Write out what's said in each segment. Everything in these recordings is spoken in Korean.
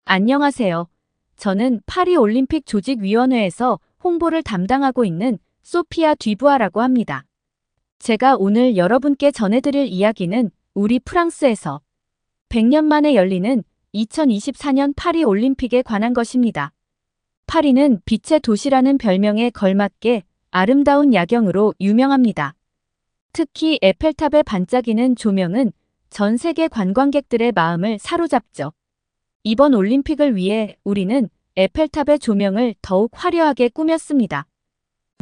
안녕하세요. 저는 파리올림픽 조직위원회에서 홍보를 담당하고 있는 소피아 뒤부아라고 합니다. 제가 오늘 여러분께 전해드릴 이야기는 우리 프랑스에서 100년 만에 열리는 2024년 파리올림픽에 관한 것입니다. 파리는 빛의 도시라는 별명에 걸맞게 아름다운 야경으로 유명합니다. 특히 에펠탑의 반짝이는 조명은 전 세계 관광객들의 마음을 사로잡죠. 이번 올림픽을 위해 우리는 에펠탑의 조명을 더욱 화려하게 꾸몄습니다.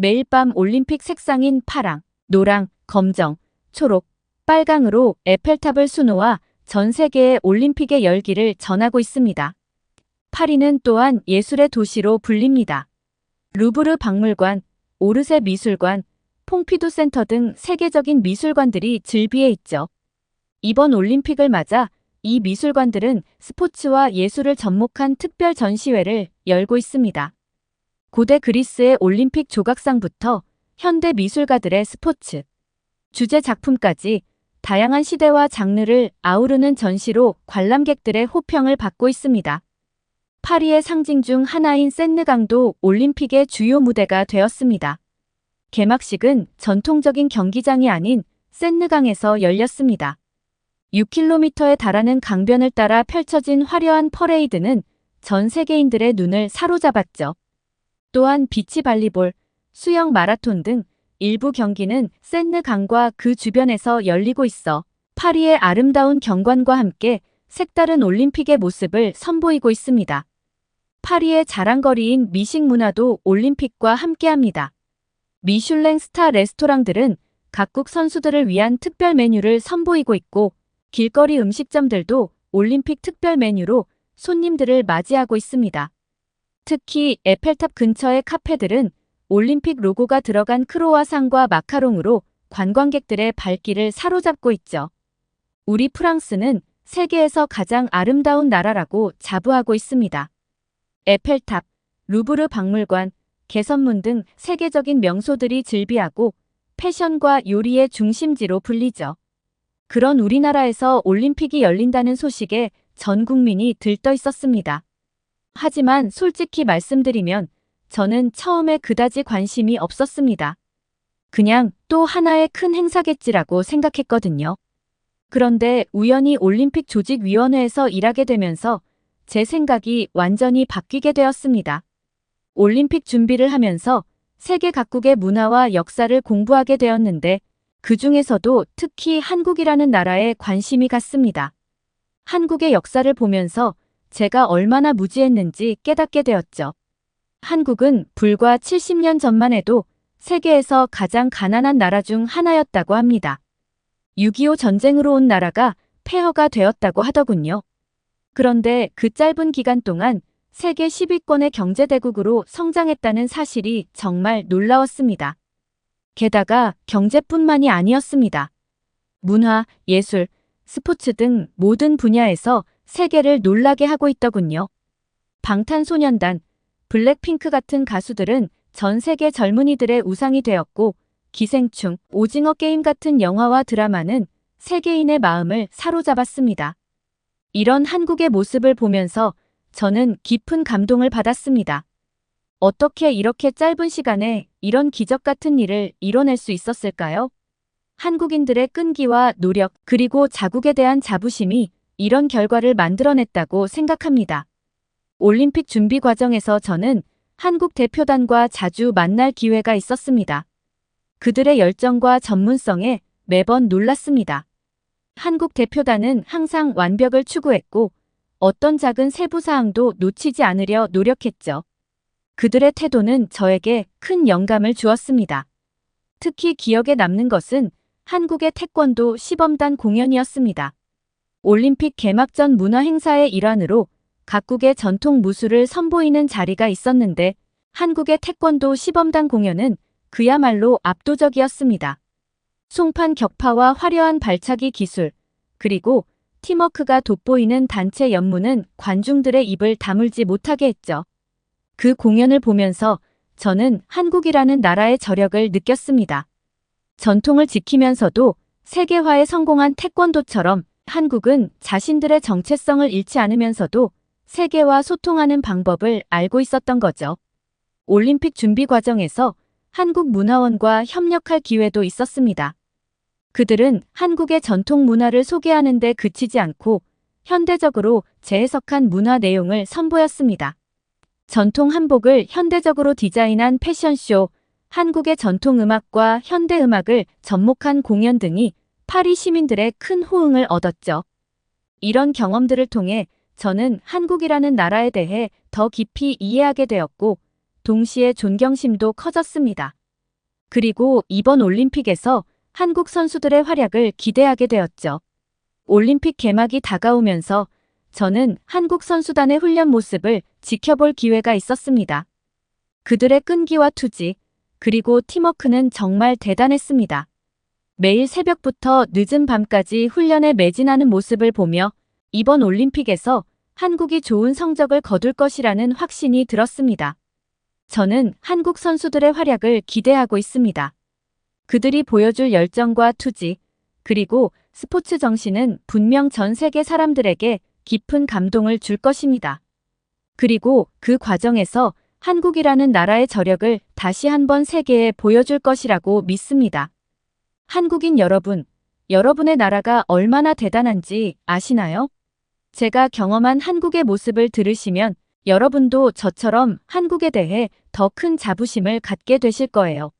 매일 밤 올림픽 색상인 파랑, 노랑, 검정, 초록, 빨강으로 에펠탑을 수놓아 전 세계에 올림픽의 열기를 전하고 있습니다. 파리는 또한 예술의 도시로 불립니다. 루브르 박물관, 오르세 미술관, 퐁피두 센터 등 세계적인 미술관들이 즐비해 있죠. 이번 올림픽을 맞아 이 미술관들은 스포츠와 예술을 접목한 특별 전시회를 열고 있습니다. 고대 그리스의 올림픽 조각상부터 현대 미술가들의 스포츠, 주제 작품까지 다양한 시대와 장르를 아우르는 전시로 관람객들의 호평을 받고 있습니다. 파리의 상징 중 하나인 센느강도 올림픽의 주요 무대가 되었습니다. 개막식은 전통적인 경기장이 아닌 센느강에서 열렸습니다. 6km에 달하는 강변을 따라 펼쳐진 화려한 퍼레이드는 전 세계인들의 눈을 사로잡았죠. 또한 비치 발리볼, 수영 마라톤 등 일부 경기는 센느강과 그 주변에서 열리고 있어 파리의 아름다운 경관과 함께 색다른 올림픽의 모습을 선보이고 있습니다. 파리의 자랑거리인 미식 문화도 올림픽과 함께합니다. 미슐랭 스타 레스토랑들은 각국 선수들을 위한 특별 메뉴를 선보이고 있고 길거리 음식점들도 올림픽 특별 메뉴로 손님들을 맞이하고 있습니다. 특히 에펠탑 근처의 카페들은 올림픽 로고가 들어간 크로와상과 마카롱으로 관광객들의 발길을 사로잡고 있죠. 우리 프랑스는 세계에서 가장 아름다운 나라라고 자부하고 있습니다. 에펠탑, 루브르 박물관, 개선문 등 세계적인 명소들이 즐비하고 패션과 요리의 중심지로 불리죠. 그런 우리나라에서 올림픽이 열린다는 소식에 전 국민이 들떠 있었습니다. 하지만 솔직히 말씀드리면 저는 처음에 그다지 관심이 없었습니다. 그냥 또 하나의 큰 행사겠지라고 생각했거든요. 그런데 우연히 올림픽 조직위원회에서 일하게 되면서 제 생각이 완전히 바뀌게 되었습니다. 올림픽 준비를 하면서 세계 각국의 문화와 역사를 공부하게 되었는데 그 중에서도 특히 한국이라는 나라에 관심이 갔습니다. 한국의 역사를 보면서 제가 얼마나 무지했는지 깨닫게 되었죠. 한국은 불과 70년 전만 해도 세계에서 가장 가난한 나라 중 하나였다고 합니다. 6.25 전쟁으로 온 나라가 폐허가 되었다고 하더군요. 그런데 그 짧은 기간 동안 세계 10위권의 경제대국으로 성장했다는 사실이 정말 놀라웠습니다. 게다가 경제뿐만이 아니었습니다. 문화, 예술, 스포츠 등 모든 분야에서 세계를 놀라게 하고 있더군요. 방탄소년단, 블랙핑크 같은 가수들은 전 세계 젊은이들의 우상이 되었고 기생충, 오징어 게임 같은 영화와 드라마는 세계인의 마음을 사로잡았습니다. 이런 한국의 모습을 보면서 저는 깊은 감동을 받았습니다. 어떻게 이렇게 짧은 시간에 이런 기적 같은 일을 이뤄낼 수 있었을까요? 한국인들의 끈기와 노력 그리고 자국에 대한 자부심이 이런 결과를 만들어냈다고 생각합니다. 올림픽 준비 과정에서 저는 한국 대표단과 자주 만날 기회가 있었습니다. 그들의 열정과 전문성에 매번 놀랐습니다. 한국 대표단은 항상 완벽을 추구했고 어떤 작은 세부 사항도 놓치지 않으려 노력했죠. 그들의 태도는 저에게 큰 영감을 주었습니다. 특히 기억에 남는 것은 한국의 태권도 시범단 공연이었습니다. 올림픽 개막전 문화 행사의 일환으로 각국의 전통 무술을 선보이는 자리가 있었는데 한국의 태권도 시범단 공연은 그야말로 압도적이었습니다. 송판 격파와 화려한 발차기 기술, 그리고 팀워크가 돋보이는 단체 연무는 관중들의 입을 다물지 못하게 했죠. 그 공연을 보면서 저는 한국이라는 나라의 저력을 느꼈습니다. 전통을 지키면서도 세계화에 성공한 태권도처럼 한국은 자신들의 정체성을 잃지 않으면서도 세계와 소통하는 방법을 알고 있었던 거죠. 올림픽 준비 과정에서 한국문화원과 협력할 기회도 있었습니다. 그들은 한국의 전통 문화를 소개하는 데 그치지 않고 현대적으로 재해석한 문화 내용을 선보였습니다. 전통 한복을 현대적으로 디자인한 패션쇼, 한국의 전통 음악과 현대 음악을 접목한 공연 등이 파리 시민들의 큰 호응을 얻었죠. 이런 경험들을 통해 저는 한국이라는 나라에 대해 더 깊이 이해하게 되었고, 동시에 존경심도 커졌습니다. 그리고 이번 올림픽에서 한국 선수들의 활약을 기대하게 되었죠. 올림픽 개막이 다가오면서 저는 한국 선수단의 훈련 모습을 지켜볼 기회가 있었습니다. 그들의 끈기와 투지, 그리고 팀워크는 정말 대단했습니다. 매일 새벽부터 늦은 밤까지 훈련에 매진하는 모습을 보며 이번 올림픽에서 한국이 좋은 성적을 거둘 것이라는 확신이 들었습니다. 저는 한국 선수들의 활약을 기대하고 있습니다. 그들이 보여줄 열정과 투지, 그리고 스포츠 정신은 분명 전 세계 사람들에게 깊은 감동을 줄 것입니다. 그리고 그 과정에서 한국이라는 나라의 저력을 다시 한번 세계에 보여줄 것이라고 믿습니다. 한국인 여러분, 여러분의 나라가 얼마나 대단한지 아시나요? 제가 경험한 한국의 모습을 들으시면 여러분도 저처럼 한국에 대해 더 큰 자부심을 갖게 되실 거예요.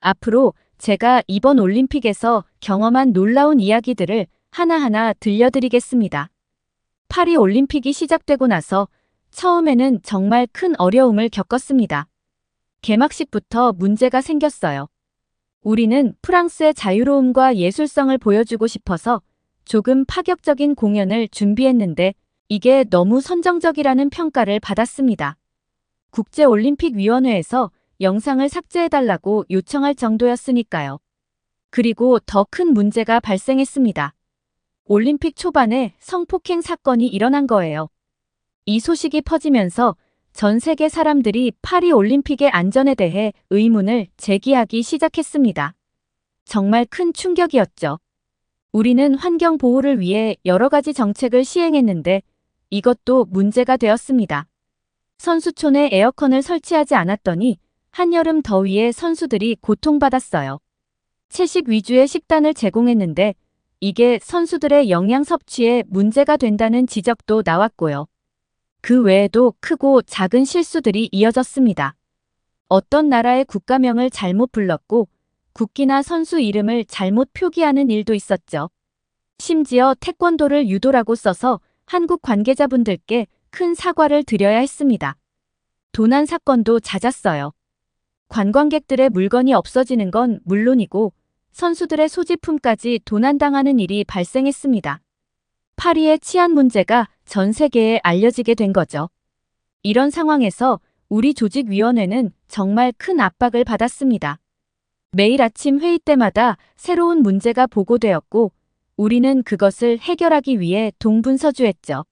앞으로 제가 이번 올림픽에서 경험한 놀라운 이야기들을 하나하나 들려드리겠습니다. 파리 올림픽이 시작되고 나서 처음에는 정말 큰 어려움을 겪었습니다. 개막식부터 문제가 생겼어요. 우리는 프랑스의 자유로움과 예술성을 보여주고 싶어서 조금 파격적인 공연을 준비했는데 이게 너무 선정적이라는 평가를 받았습니다. 국제올림픽위원회에서 영상을 삭제해달라고 요청할 정도였으니까요. 그리고 더 큰 문제가 발생했습니다. 올림픽 초반에 성폭행 사건이 일어난 거예요. 이 소식이 퍼지면서 전 세계 사람들이 파리 올림픽의 안전에 대해 의문을 제기하기 시작했습니다. 정말 큰 충격이었죠. 우리는 환경 보호를 위해 여러 가지 정책을 시행했는데 이것도 문제가 되었습니다. 선수촌에 에어컨을 설치하지 않았더니 한여름 더위에 선수들이 고통받았어요. 채식 위주의 식단을 제공했는데 이게 선수들의 영양 섭취에 문제가 된다는 지적도 나왔고요. 그 외에도 크고 작은 실수들이 이어졌습니다. 어떤 나라의 국가명을 잘못 불렀고 국기나 선수 이름을 잘못 표기하는 일도 있었죠. 심지어 태권도를 유도라고 써서 한국 관계자분들께 큰 사과를 드려야 했습니다. 도난 사건도 잦았어요. 관광객들의 물건이 없어지는 건 물론이고 선수들의 소지품까지 도난당하는 일이 발생했습니다. 파리의 치안 문제가 전 세계에 알려지게 된 거죠. 이런 상황에서 우리 조직위원회는 정말 큰 압박을 받았습니다. 매일 아침 회의 때마다 새로운 문제가 보고되었고 우리는 그것을 해결하기 위해 동분서주했죠.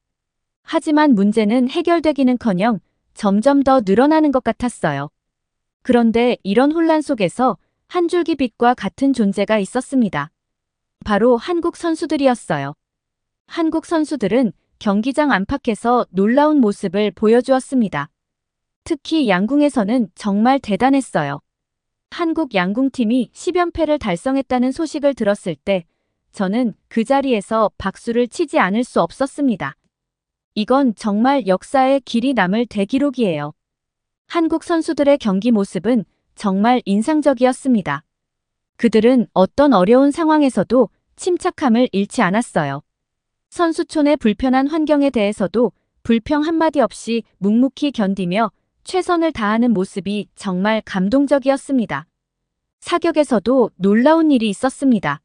하지만 문제는 해결되기는커녕 점점 더 늘어나는 것 같았어요. 그런데 이런 혼란 속에서 한 줄기 빛과 같은 존재가 있었습니다. 바로 한국 선수들이었어요. 한국 선수들은 경기장 안팎에서 놀라운 모습을 보여주었습니다. 특히 양궁에서는 정말 대단했어요. 한국 양궁팀이 10연패를 달성했다는 소식을 들었을 때 저는 그 자리에서 박수를 치지 않을 수 없었습니다. 이건 정말 역사에 길이 남을 대기록이에요. 한국 선수들의 경기 모습은 정말 인상적이었습니다. 그들은 어떤 어려운 상황에서도 침착함을 잃지 않았어요. 선수촌의 불편한 환경에 대해서도 불평 한마디 없이 묵묵히 견디며 최선을 다하는 모습이 정말 감동적이었습니다. 사격에서도 놀라운 일이 있었습니다.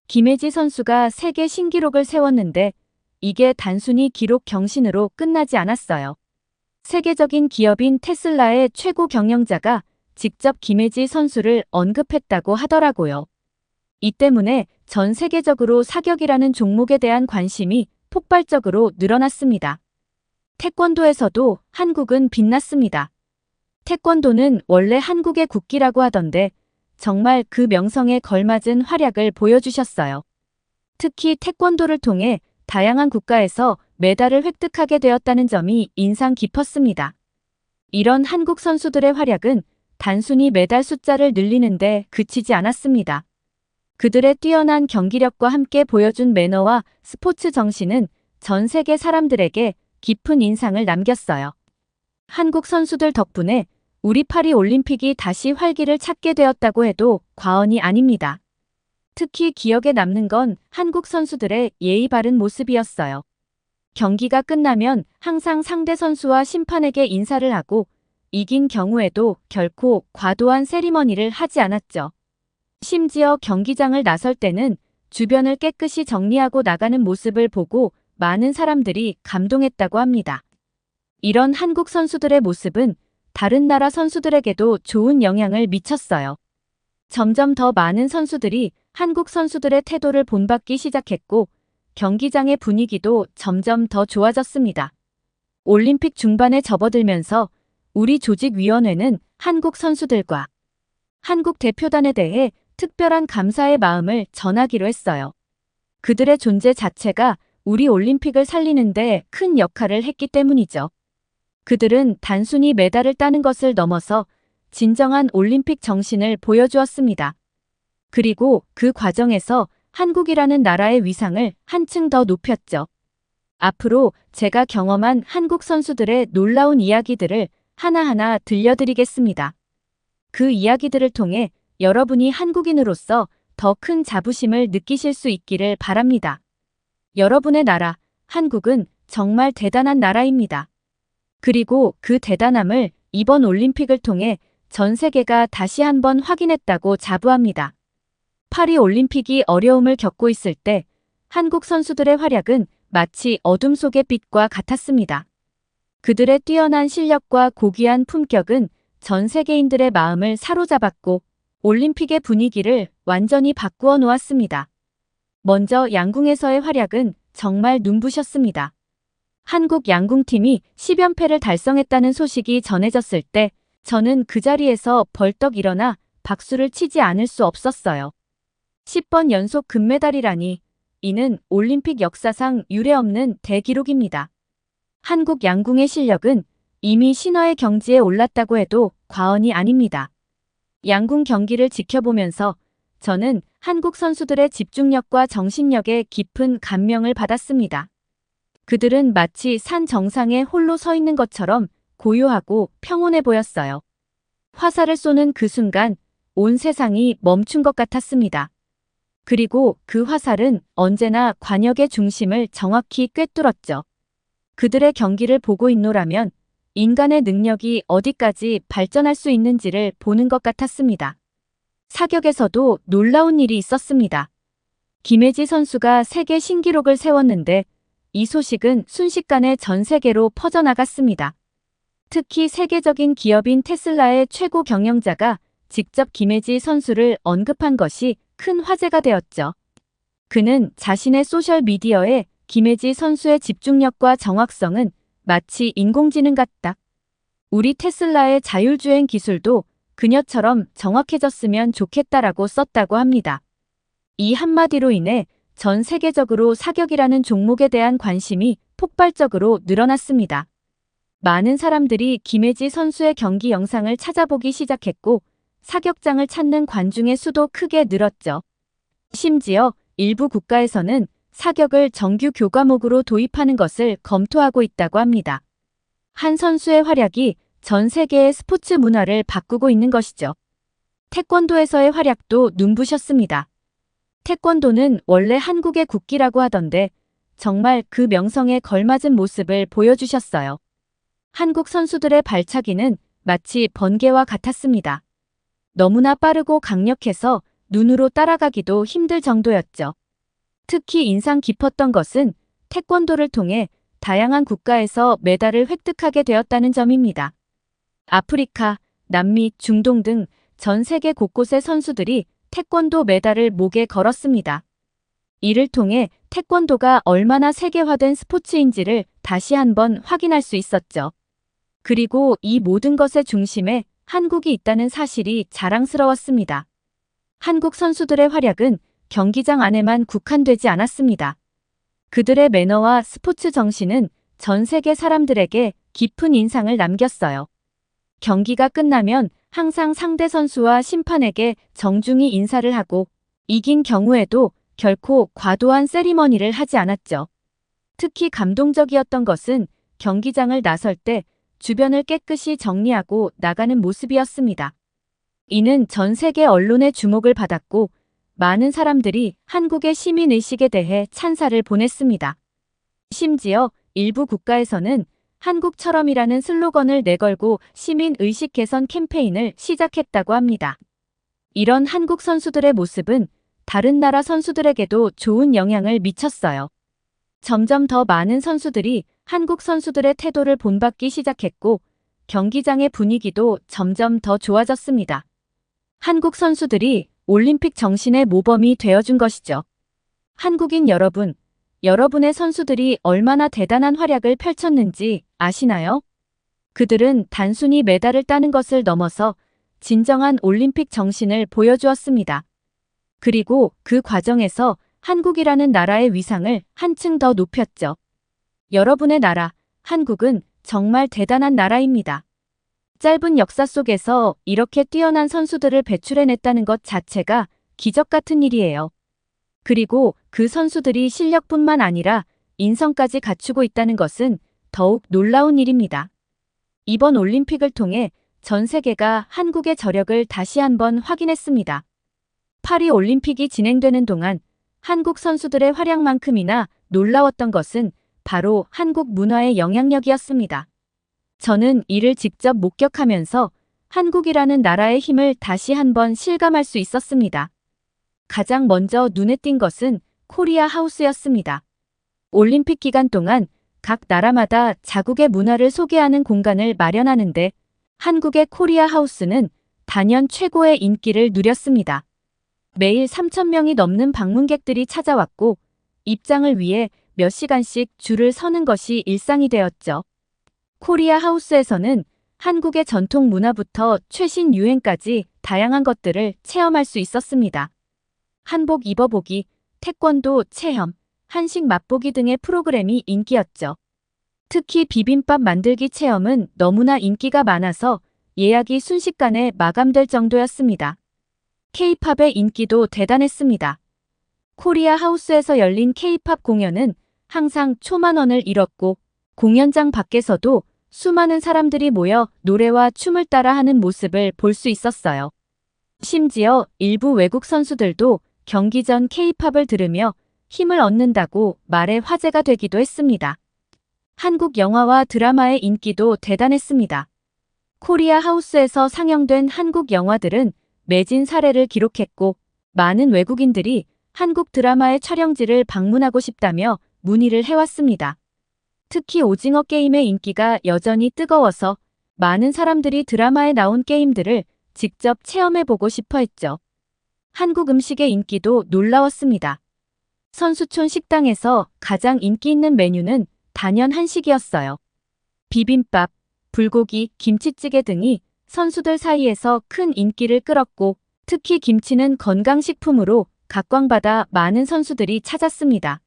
김혜지 선수가 세계 신기록을 세웠는데 이게 단순히 기록 경신으로 끝나지 않았어요. 세계적인 기업인 테슬라의 최고 경영자가 직접 김혜지 선수를 언급했다고 하더라고요. 이 때문에 전 세계적으로 사격이라는 종목에 대한 관심이 폭발적으로 늘어났습니다. 태권도에서도 한국은 빛났습니다. 태권도는 원래 한국의 국기라고 하던데 정말 그 명성에 걸맞은 활약을 보여주셨어요. 특히 태권도를 통해 다양한 국가에서 메달을 획득하게 되었다는 점이 인상 깊었습니다. 이런 한국 선수들의 활약은 단순히 메달 숫자를 늘리는데 그치지 않았습니다. 그들의 뛰어난 경기력과 함께 보여준 매너와 스포츠 정신은 전 세계 사람들에게 깊은 인상을 남겼어요. 한국 선수들 덕분에 우리 파리 올림픽이 다시 활기를 찾게 되었다고 해도 과언이 아닙니다. 특히 기억에 남는 건 한국 선수들의 예의 바른 모습이었어요. 경기가 끝나면 항상 상대 선수와 심판에게 인사를 하고 이긴 경우에도 결코 과도한 세리머니를 하지 않았죠. 심지어 경기장을 나설 때는 주변을 깨끗이 정리하고 나가는 모습을 보고 많은 사람들이 감동했다고 합니다. 이런 한국 선수들의 모습은 다른 나라 선수들에게도 좋은 영향을 미쳤어요. 점점 더 많은 선수들이 한국 선수들의 태도를 본받기 시작했고 경기장의 분위기도 점점 더 좋아졌습니다. 올림픽 중반에 접어들면서 우리 조직위원회는 한국 선수들과 한국 대표단에 대해 특별한 감사의 마음을 전하기로 했어요. 그들의 존재 자체가 우리 올림픽을 살리는데 큰 역할을 했기 때문이죠. 그들은 단순히 메달을 따는 것을 넘어서 진정한 올림픽 정신을 보여주었습니다. 그리고 그 과정에서 한국이라는 나라의 위상을 한층 더 높였죠. 앞으로 제가 경험한 한국 선수들의 놀라운 이야기들을 하나하나 들려드리겠습니다. 그 이야기들을 통해 여러분이 한국인으로서 더 큰 자부심을 느끼실 수 있기를 바랍니다. 여러분의 나라, 한국은 정말 대단한 나라입니다. 그리고 그 대단함을 이번 올림픽을 통해 전 세계가 다시 한번 확인했다고 자부합니다. 파리 올림픽이 어려움을 겪고 있을 때 한국 선수들의 활약은 마치 어둠 속의 빛과 같았습니다. 그들의 뛰어난 실력과 고귀한 품격은 전 세계인들의 마음을 사로잡았고 올림픽의 분위기를 완전히 바꾸어 놓았습니다. 먼저 양궁에서의 활약은 정말 눈부셨습니다. 한국 양궁팀이 10연패를 달성했다는 소식이 전해졌을 때 저는 그 자리에서 벌떡 일어나 박수를 치지 않을 수 없었어요. 10번 연속 금메달이라니 이는 올림픽 역사상 유례없는 대기록입니다. 한국 양궁의 실력은 이미 신화의 경지에 올랐다고 해도 과언이 아닙니다. 양궁 경기를 지켜보면서 저는 한국 선수들의 집중력과 정신력에 깊은 감명을 받았습니다. 그들은 마치 산 정상에 홀로 서 있는 것처럼 고요하고 평온해 보였어요. 화살을 쏘는 그 순간 온 세상이 멈춘 것 같았습니다. 그리고 그 화살은 언제나 관역의 중심을 정확히 꿰뚫었죠. 그들의 경기를 보고 있노라면 인간의 능력이 어디까지 발전할 수 있는지를 보는 것 같았습니다. 사격에서도 놀라운 일이 있었습니다. 김혜지 선수가 세계 신기록을 세웠는데 이 소식은 순식간에 전 세계로 퍼져나갔습니다. 특히 세계적인 기업인 테슬라의 최고 경영자가 직접 김혜지 선수를 언급한 것이 큰 화제가 되었죠. 그는 자신의 소셜미디어에 김혜지 선수의 집중력과 정확성은 마치 인공지능 같다. 우리 테슬라의 자율주행 기술도 그녀처럼 정확해졌으면 좋겠다라고 썼다고 합니다. 이 한마디로 인해 전 세계적으로 사격이라는 종목에 대한 관심이 폭발적으로 늘어났습니다. 많은 사람들이 김혜지 선수의 경기 영상을 찾아보기 시작했고 사격장을 찾는 관중의 수도 크게 늘었죠. 심지어 일부 국가에서는 사격을 정규 교과목으로 도입하는 것을 검토하고 있다고 합니다. 한 선수의 활약이 전 세계의 스포츠 문화를 바꾸고 있는 것이죠. 태권도에서의 활약도 눈부셨습니다. 태권도는 원래 한국의 국기라고 하던데 정말 그 명성에 걸맞은 모습을 보여주셨어요. 한국 선수들의 발차기는 마치 번개와 같았습니다. 너무나 빠르고 강력해서 눈으로 따라가기도 힘들 정도였죠. 특히 인상 깊었던 것은 태권도를 통해 다양한 국가에서 메달을 획득하게 되었다는 점입니다. 아프리카, 남미, 중동 등 전 세계 곳곳의 선수들이 태권도 메달을 목에 걸었습니다. 이를 통해 태권도가 얼마나 세계화된 스포츠인지를 다시 한번 확인할 수 있었죠. 그리고 이 모든 것의 중심에 한국이 있다는 사실이 자랑스러웠습니다. 한국 선수들의 활약은 경기장 안에만 국한되지 않았습니다. 그들의 매너와 스포츠 정신은 전 세계 사람들에게 깊은 인상을 남겼어요. 경기가 끝나면 항상 상대 선수와 심판에게 정중히 인사를 하고 이긴 경우에도 결코 과도한 세리머니를 하지 않았죠. 특히 감동적이었던 것은 경기장을 나설 때 주변을 깨끗이 정리하고 나가는 모습이었습니다. 이는 전 세계 언론의 주목을 받았고 많은 사람들이 한국의 시민의식에 대해 찬사를 보냈습니다. 심지어 일부 국가에서는 한국처럼이라는 슬로건을 내걸고 시민의식 개선 캠페인을 시작했다고 합니다. 이런 한국 선수들의 모습은 다른 나라 선수들에게도 좋은 영향을 미쳤어요. 점점 더 많은 선수들이 한국 선수들의 태도를 본받기 시작했고 경기장의 분위기도 점점 더 좋아졌습니다. 한국 선수들이 올림픽 정신의 모범이 되어준 것이죠. 한국인 여러분, 여러분의 선수들이 얼마나 대단한 활약을 펼쳤는지 아시나요? 그들은 단순히 메달을 따는 것을 넘어서 진정한 올림픽 정신을 보여주었습니다. 그리고 그 과정에서 한국이라는 나라의 위상을 한층 더 높였죠. 여러분의 나라, 한국은 정말 대단한 나라입니다. 짧은 역사 속에서 이렇게 뛰어난 선수들을 배출해냈다는 것 자체가 기적 같은 일이에요. 그리고 그 선수들이 실력뿐만 아니라 인성까지 갖추고 있다는 것은 더욱 놀라운 일입니다. 이번 올림픽을 통해 전 세계가 한국의 저력을 다시 한번 확인했습니다. 파리 올림픽이 진행되는 동안 한국 선수들의 활약만큼이나 놀라웠던 것은 바로 한국 문화의 영향력이었습니다. 저는 이를 직접 목격하면서 한국이라는 나라의 힘을 다시 한번 실감할 수 있었습니다. 가장 먼저 눈에 띈 것은 코리아 하우스였습니다. 올림픽 기간 동안 각 나라마다 자국의 문화를 소개하는 공간을 마련하는데 한국의 코리아 하우스는 단연 최고의 인기를 누렸습니다. 매일 3,000명이 넘는 방문객들이 찾아왔고 입장을 위해 몇 시간씩 줄을 서는 것이 일상이 되었죠. 코리아 하우스에서는 한국의 전통 문화부터 최신 유행까지 다양한 것들을 체험할 수 있었습니다. 한복 입어보기, 태권도 체험, 한식 맛보기 등의 프로그램이 인기였죠. 특히 비빔밥 만들기 체험은 너무나 인기가 많아서 예약이 순식간에 마감될 정도였습니다. K-팝의 인기도 대단했습니다. 코리아 하우스에서 열린 K-팝 공연은 항상 초만원을 잃었고 공연장 밖에서도 수많은 사람들이 모여 노래와 춤을 따라 하는 모습을 볼 수 있었어요. 심지어 일부 외국 선수들도 경기 전 K-팝을 들으며 힘을 얻는다고 말에 화제가 되기도 했습니다. 한국 영화와 드라마의 인기도 대단했습니다. 코리아 하우스에서 상영된 한국 영화들은 매진 사례를 기록했고 많은 외국인들이 한국 드라마의 촬영지를 방문하고 싶다며 문의를 해왔습니다. 특히 오징어 게임의 인기가 여전히 뜨거워서 많은 사람들이 드라마에 나온 게임들을 직접 체험해보고 싶어 했죠. 한국 음식의 인기도 놀라웠습니다. 선수촌 식당에서 가장 인기 있는 메뉴는 단연 한식이었어요. 비빔밥, 불고기, 김치찌개 등이 선수들 사이에서 큰 인기를 끌었고 특히 김치는 건강식품으로 각광받아 많은 선수들이 찾았습니다.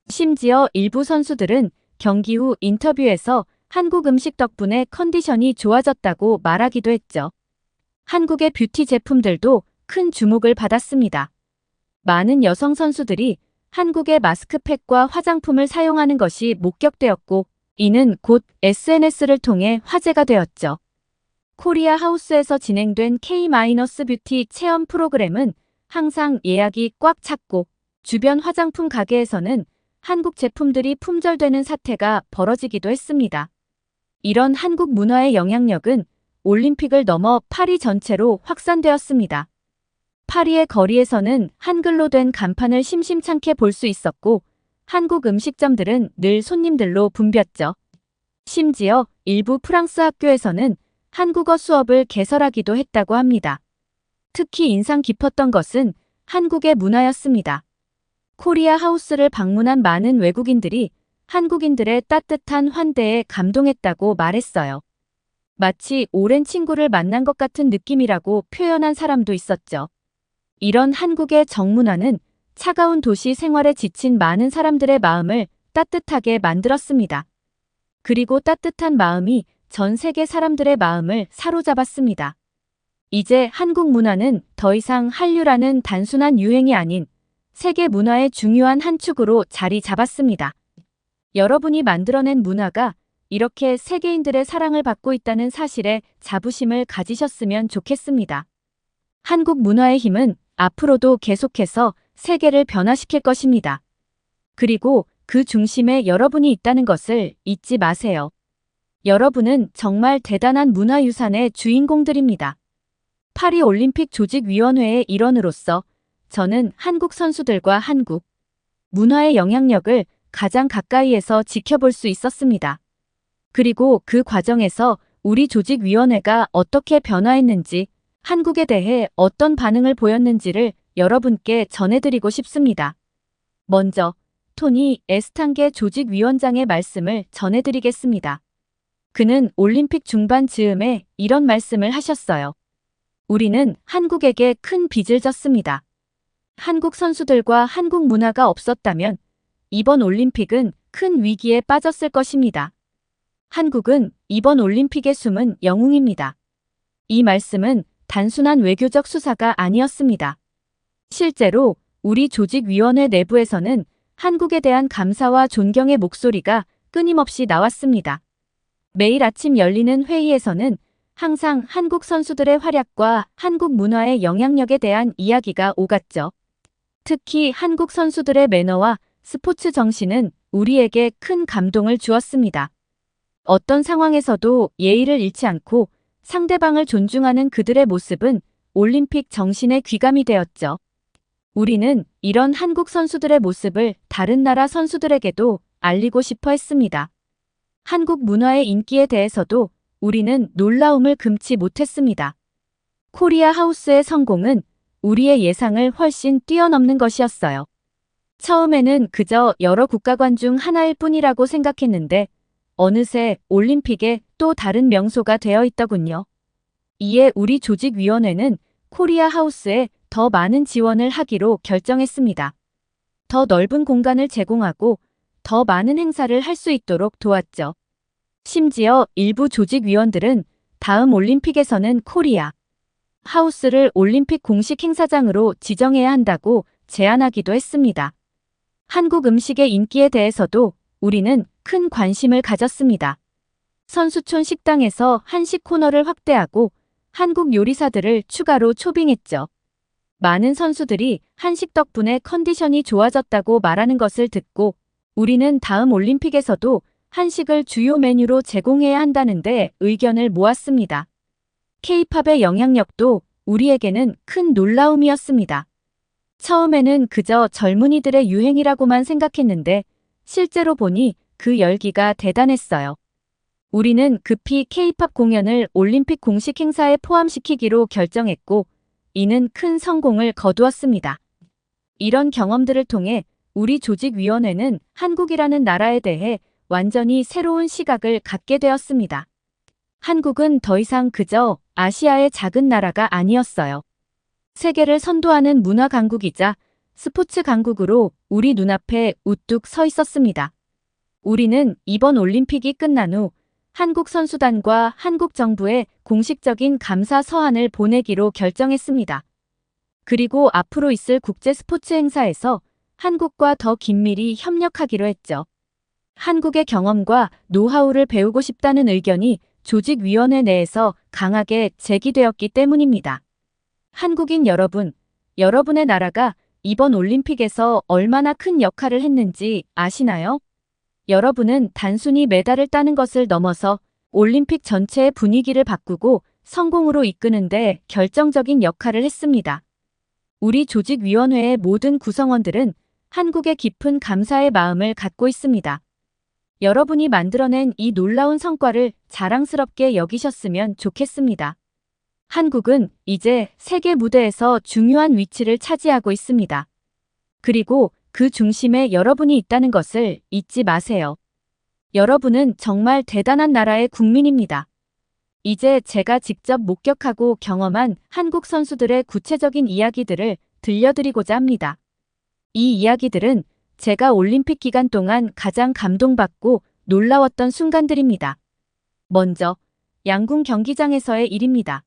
심지어 일부 선수들은 경기 후 인터뷰에서 한국 음식 덕분에 컨디션이 좋아졌다고 말하기도 했죠. 한국의 뷰티 제품들도 큰 주목을 받았습니다. 많은 여성 선수들이 한국의 마스크팩과 화장품을 사용하는 것이 목격되었고 이는 곧 SNS를 통해 화제가 되었죠. 코리아 하우스에서 진행된 K-뷰티 체험 프로그램은 항상 예약이 꽉 찼고 주변 화장품 가게에서는 한국 제품들이 품절되는 사태가 벌어지기도 했습니다. 이런 한국 문화의 영향력은 올림픽을 넘어 파리 전체로 확산되었습니다. 파리의 거리에서는 한글로 된 간판을 심심찮게 볼 수 있었고 한국 음식점들은 늘 손님들로 붐볐죠. 심지어 일부 프랑스 학교에서는 한국어 수업을 개설하기도 했다고 합니다. 특히 인상 깊었던 것은 한국의 문화였습니다. 코리아 하우스를 방문한 많은 외국인들이 한국인들의 따뜻한 환대에 감동했다고 말했어요. 마치 오랜 친구를 만난 것 같은 느낌이라고 표현한 사람도 있었죠. 이런 한국의 정문화는 차가운 도시 생활에 지친 많은 사람들의 마음을 따뜻하게 만들었습니다. 그리고 따뜻한 마음이 전 세계 사람들의 마음을 사로잡았습니다. 이제 한국 문화는 더 이상 한류라는 단순한 유행이 아닌 세계 문화의 중요한 한 축으로 자리 잡았습니다. 여러분이 만들어낸 문화가 이렇게 세계인들의 사랑을 받고 있다는 사실에 자부심을 가지셨으면 좋겠습니다. 한국 문화의 힘은 앞으로도 계속해서 세계를 변화시킬 것입니다. 그리고 그 중심에 여러분이 있다는 것을 잊지 마세요. 여러분은 정말 대단한 문화유산의 주인공들입니다. 파리올림픽 조직위원회의 일원으로서 저는 한국 선수들과 한국 문화의 영향력을 가장 가까이에서 지켜볼 수 있었습니다. 그리고 그 과정에서 우리 조직위원회가 어떻게 변화했는지, 한국에 대해 어떤 반응을 보였는지를 여러분께 전해드리고 싶습니다. 먼저 토니 에스탄게 조직위원장의 말씀을 전해드리겠습니다. 그는 올림픽 중반 즈음에 이런 말씀을 하셨어요. 우리는 한국에게 큰 빚을 졌습니다. 한국 선수들과 한국 문화가 없었다면 이번 올림픽은 큰 위기에 빠졌을 것입니다. 한국은 이번 올림픽의 숨은 영웅입니다. 이 말씀은 단순한 외교적 수사가 아니었습니다. 실제로 우리 조직위원회 내부에서는 한국에 대한 감사와 존경의 목소리가 끊임없이 나왔습니다. 매일 아침 열리는 회의에서는 항상 한국 선수들의 활약과 한국 문화의 영향력에 대한 이야기가 오갔죠. 특히 한국 선수들의 매너와 스포츠 정신은 우리에게 큰 감동을 주었습니다. 어떤 상황에서도 예의를 잃지 않고 상대방을 존중하는 그들의 모습은 올림픽 정신의 귀감이 되었죠. 우리는 이런 한국 선수들의 모습을 다른 나라 선수들에게도 알리고 싶어 했습니다. 한국 문화의 인기에 대해서도 우리는 놀라움을 금치 못했습니다. 코리아 하우스의 성공은 우리의 예상을 훨씬 뛰어넘는 것이었어요. 처음에는 그저 여러 국가관 중 하나일 뿐이라고 생각했는데 어느새 올림픽의 또 다른 명소가 되어 있더군요. 이에 우리 조직위원회는 코리아 하우스에 더 많은 지원을 하기로 결정했습니다. 더 넓은 공간을 제공하고 더 많은 행사를 할 수 있도록 도왔죠. 심지어 일부 조직위원들은 다음 올림픽에서는 코리아 하우스를 올림픽 공식 행사장으로 지정해야 한다고 제안하기도 했습니다. 한국 음식의 인기에 대해서도 우리는 큰 관심을 가졌습니다. 선수촌 식당에서 한식 코너를 확대하고 한국 요리사들을 추가로 초빙했죠. 많은 선수들이 한식 덕분에 컨디션이 좋아졌다고 말하는 것을 듣고 우리는 다음 올림픽에서도 한식을 주요 메뉴로 제공해야 한다는데 의견을 모았습니다. K-팝의 영향력도 우리에게는 큰 놀라움이었습니다. 처음에는 그저 젊은이들의 유행이라고만 생각했는데 실제로 보니 그 열기가 대단했어요. 우리는 급히 K-팝 공연을 올림픽 공식 행사에 포함시키기로 결정했고 이는 큰 성공을 거두었습니다. 이런 경험들을 통해 우리 조직위원회는 한국이라는 나라에 대해 완전히 새로운 시각을 갖게 되었습니다. 한국은 더 이상 그저 아시아의 작은 나라가 아니었어요. 세계를 선도하는 문화 강국이자 스포츠 강국으로 우리 눈앞에 우뚝 서 있었습니다. 우리는 이번 올림픽이 끝난 후 한국 선수단과 한국 정부에 공식적인 감사 서한을 보내기로 결정했습니다. 그리고 앞으로 있을 국제 스포츠 행사에서 한국과 더 긴밀히 협력하기로 했죠. 한국의 경험과 노하우를 배우고 싶다는 의견이 조직위원회 내에서 강하게 제기되었기 때문입니다. 한국인 여러분, 여러분의 나라가 이번 올림픽에서 얼마나 큰 역할을 했는지 아시나요? 여러분은 단순히 메달을 따는 것을 넘어서 올림픽 전체의 분위기를 바꾸고 성공으로 이끄는데 결정적인 역할을 했습니다. 우리 조직위원회의 모든 구성원들은 한국의 깊은 감사의 마음을 갖고 있습니다. 여러분이 만들어낸 이 놀라운 성과를 자랑스럽게 여기셨으면 좋겠습니다. 한국은 이제 세계 무대에서 중요한 위치를 차지하고 있습니다. 그리고 그 중심에 여러분이 있다는 것을 잊지 마세요. 여러분은 정말 대단한 나라의 국민입니다. 이제 제가 직접 목격하고 경험한 한국 선수들의 구체적인 이야기들을 들려드리고자 합니다. 이 이야기들은 제가 올림픽 기간 동안 가장 감동받고 놀라웠던 순간들입니다. 먼저 양궁 경기장에서의 일입니다.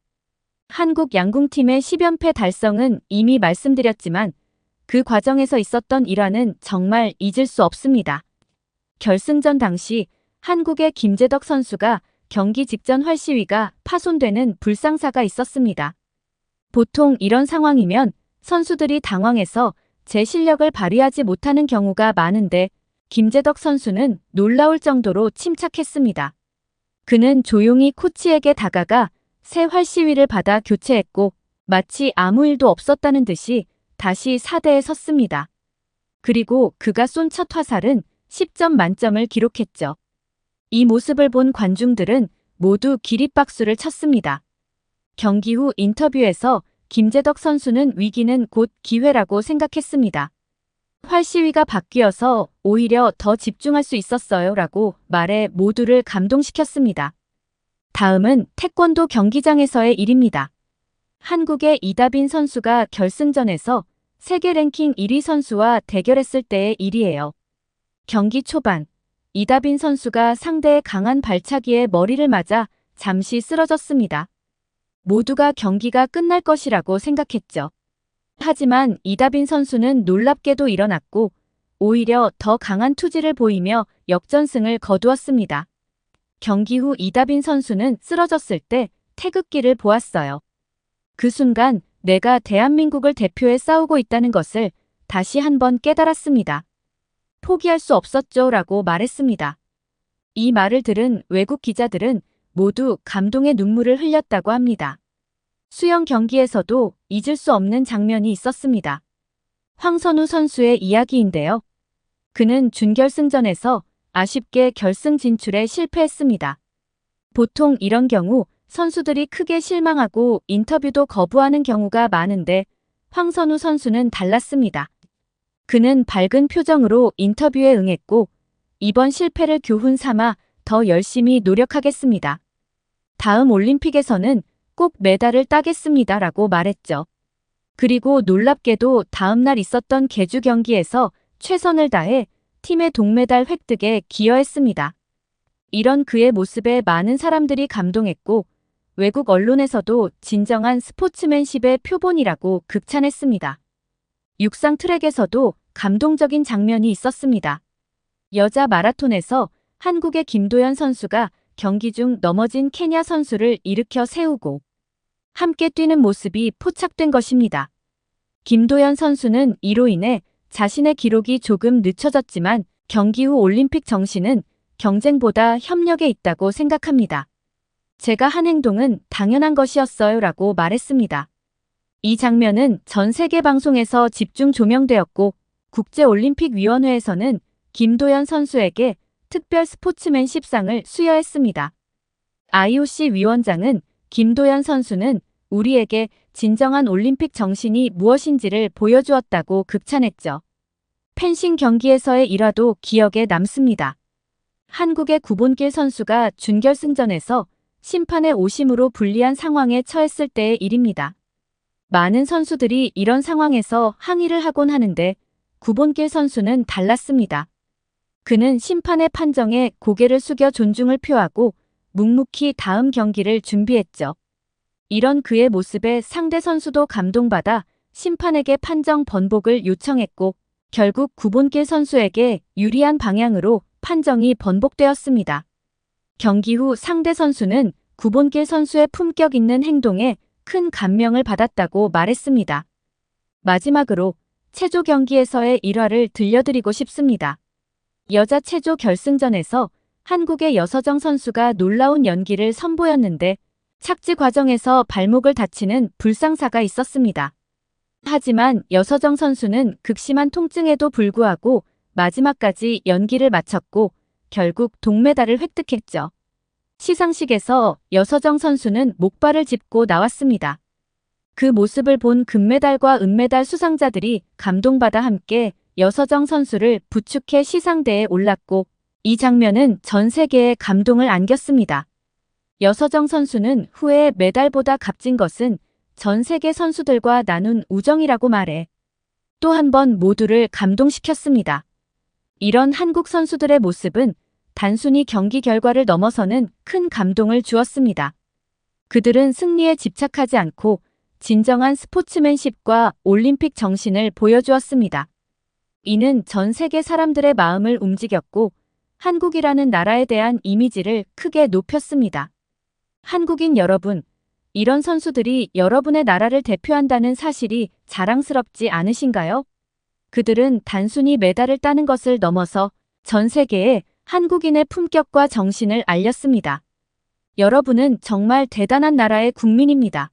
한국 양궁팀의 10연패 달성은 이미 말씀드렸지만 그 과정에서 있었던 일화는 정말 잊을 수 없습니다. 결승전 당시 한국의 김재덕 선수가 경기 직전 활시위가 파손되는 불상사가 있었습니다. 보통 이런 상황이면 선수들이 당황해서 제 실력을 발휘하지 못하는 경우가 많은데 김재덕 선수는 놀라울 정도로 침착했습니다. 그는 조용히 코치에게 다가가 새 활시위를 받아 교체했고 마치 아무 일도 없었다는 듯이 다시 사대에 섰습니다. 그리고 그가 쏜 첫 화살은 10점 만점을 기록했죠. 이 모습을 본 관중들은 모두 기립박수를 쳤습니다. 경기 후 인터뷰에서 김재덕 선수는 위기는 곧 기회라고 생각했습니다. 활시위가 바뀌어서 오히려 더 집중할 수 있었어요 라고 말해 모두를 감동시켰습니다. 다음은 태권도 경기장에서의 일입니다. 한국의 이다빈 선수가 결승전에서 세계 랭킹 1위 선수와 대결했을 때의 일이에요. 경기 초반, 이다빈 선수가 상대의 강한 발차기에 머리를 맞아 잠시 쓰러졌습니다. 모두가 경기가 끝날 것이라고 생각했죠. 하지만 이다빈 선수는 놀랍게도 일어났고 오히려 더 강한 투지를 보이며 역전승을 거두었습니다. 경기 후 이다빈 선수는 쓰러졌을 때 태극기를 보았어요. 그 순간 내가 대한민국을 대표해 싸우고 있다는 것을 다시 한번 깨달았습니다. 포기할 수 없었죠 라고 말했습니다. 이 말을 들은 외국 기자들은 모두 감동의 눈물을 흘렸다고 합니다. 수영 경기에서도 잊을 수 없는 장면이 있었습니다. 황선우 선수의 이야기인데요. 그는 준결승전에서 아쉽게 결승 진출에 실패했습니다. 보통 이런 경우 선수들이 크게 실망하고 인터뷰도 거부하는 경우가 많은데 황선우 선수는 달랐습니다. 그는 밝은 표정으로 인터뷰에 응했고 이번 실패를 교훈 삼아 더 열심히 노력하겠습니다. 다음 올림픽에서는 꼭 메달을 따겠습니다 라고 말했죠. 그리고 놀랍게도 다음날 있었던 계주 경기에서 최선을 다해 팀의 동메달 획득에 기여했습니다. 이런 그의 모습에 많은 사람들이 감동했고 외국 언론에서도 진정한 스포츠맨십의 표본이라고 극찬했습니다. 육상 트랙에서도 감동적인 장면이 있었습니다. 여자 마라톤에서 한국의 김도연 선수가 경기 중 넘어진 케냐 선수를 일으켜 세우고 함께 뛰는 모습이 포착된 것입니다. 김도연 선수는 이로 인해 자신의 기록이 조금 늦춰졌지만 경기 후 올림픽 정신은 경쟁보다 협력에 있다고 생각합니다. 제가 한 행동은 당연한 것이었어요 라고 말했습니다. 이 장면은 전 세계 방송에서 집중 조명되었고 국제올림픽위원회에서는 김도연 선수에게 특별 스포츠맨십상을 수여했습니다. IOC 위원장은 김도연 선수는 우리에게 진정한 올림픽 정신이 무엇인지를 보여주었다고 극찬했죠. 펜싱 경기에서의 일화도 기억에 남습니다. 한국의 구본길 선수가 준결승전에서 심판의 오심으로 불리한 상황에 처했을 때의 일입니다. 많은 선수들이 이런 상황에서 항의를 하곤 하는데 구본길 선수는 달랐습니다. 그는 심판의 판정에 고개를 숙여 존중을 표하고 묵묵히 다음 경기를 준비했죠. 이런 그의 모습에 상대 선수도 감동받아 심판에게 판정 번복을 요청했고 결국 구본길 선수에게 유리한 방향으로 판정이 번복되었습니다. 경기 후 상대 선수는 구본길 선수의 품격 있는 행동에 큰 감명을 받았다고 말했습니다. 마지막으로 체조 경기에서의 일화를 들려드리고 싶습니다. 여자 체조 결승전에서 한국의 여서정 선수가 놀라운 연기를 선보였는데 착지 과정에서 발목을 다치는 불상사가 있었습니다. 하지만 여서정 선수는 극심한 통증에도 불구하고 마지막까지 연기를 마쳤고 결국 동메달을 획득했죠. 시상식에서 여서정 선수는 목발을 짚고 나왔습니다. 그 모습을 본 금메달과 은메달 수상자들이 감동받아 함께 여서정 선수를 부축해 시상대에 올랐고 이 장면은 전 세계에 감동을 안겼습니다. 여서정 선수는 후에 메달보다 값진 것은 전 세계 선수들과 나눈 우정이라고 말해 또 한 번 모두를 감동시켰습니다. 이런 한국 선수들의 모습은 단순히 경기 결과를 넘어서는 큰 감동을 주었습니다. 그들은 승리에 집착하지 않고 진정한 스포츠맨십과 올림픽 정신을 보여주었습니다. 이는 전 세계 사람들의 마음을 움직였고 한국이라는 나라에 대한 이미지를 크게 높였습니다. 한국인 여러분, 이런 선수들이 여러분의 나라를 대표한다는 사실이 자랑스럽지 않으신가요? 그들은 단순히 메달을 따는 것을 넘어서 전 세계에 한국인의 품격과 정신을 알렸습니다. 여러분은 정말 대단한 나라의 국민입니다.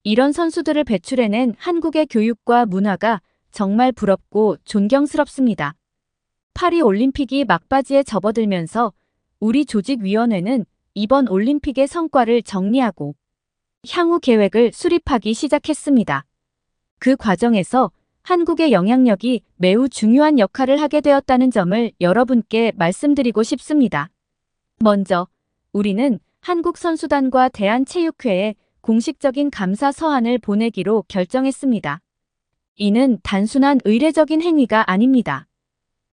이런 선수들을 배출해낸 한국의 교육과 문화가 정말 부럽고 존경스럽습니다. 파리 올림픽이 막바지에 접어들면서 우리 조직위원회는 이번 올림픽의 성과를 정리하고 향후 계획을 수립하기 시작했습니다. 그 과정에서 한국의 영향력이 매우 중요한 역할을 하게 되었다는 점을 여러분께 말씀드리고 싶습니다. 먼저, 우리는 한국 선수단과 대한체육회에 공식적인 감사 서한을 보내기로 결정했습니다. 이는 단순한 의례적인 행위가 아닙니다.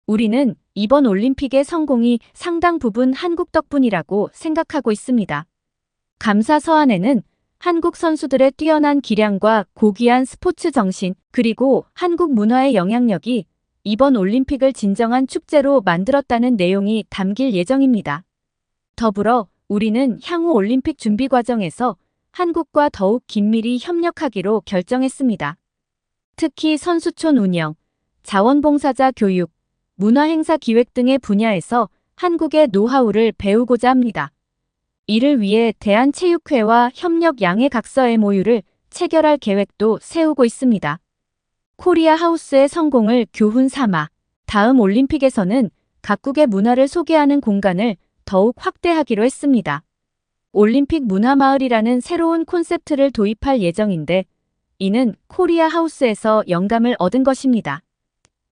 우리는 이번 올림픽의 성공이 상당 부분 한국 덕분이라고 생각하고 있습니다. 감사 서한에는 한국 선수들의 뛰어난 기량과 고귀한 스포츠 정신, 그리고 한국 문화의 영향력이 이번 올림픽을 진정한 축제로 만들었다는 내용이 담길 예정입니다. 더불어 우리는 향후 올림픽 준비 과정에서 한국과 더욱 긴밀히 협력하기로 결정했습니다. 특히 선수촌 운영, 자원봉사자 교육, 문화행사 기획 등의 분야에서 한국의 노하우를 배우고자 합니다. 이를 위해 대한체육회와 협력 양해각서 MOU를 체결할 계획도 세우고 있습니다. 코리아 하우스의 성공을 교훈 삼아 다음 올림픽에서는 각국의 문화를 소개하는 공간을 더욱 확대하기로 했습니다. 올림픽 문화마을이라는 새로운 콘셉트를 도입할 예정인데 이는 코리아 하우스에서 영감을 얻은 것입니다.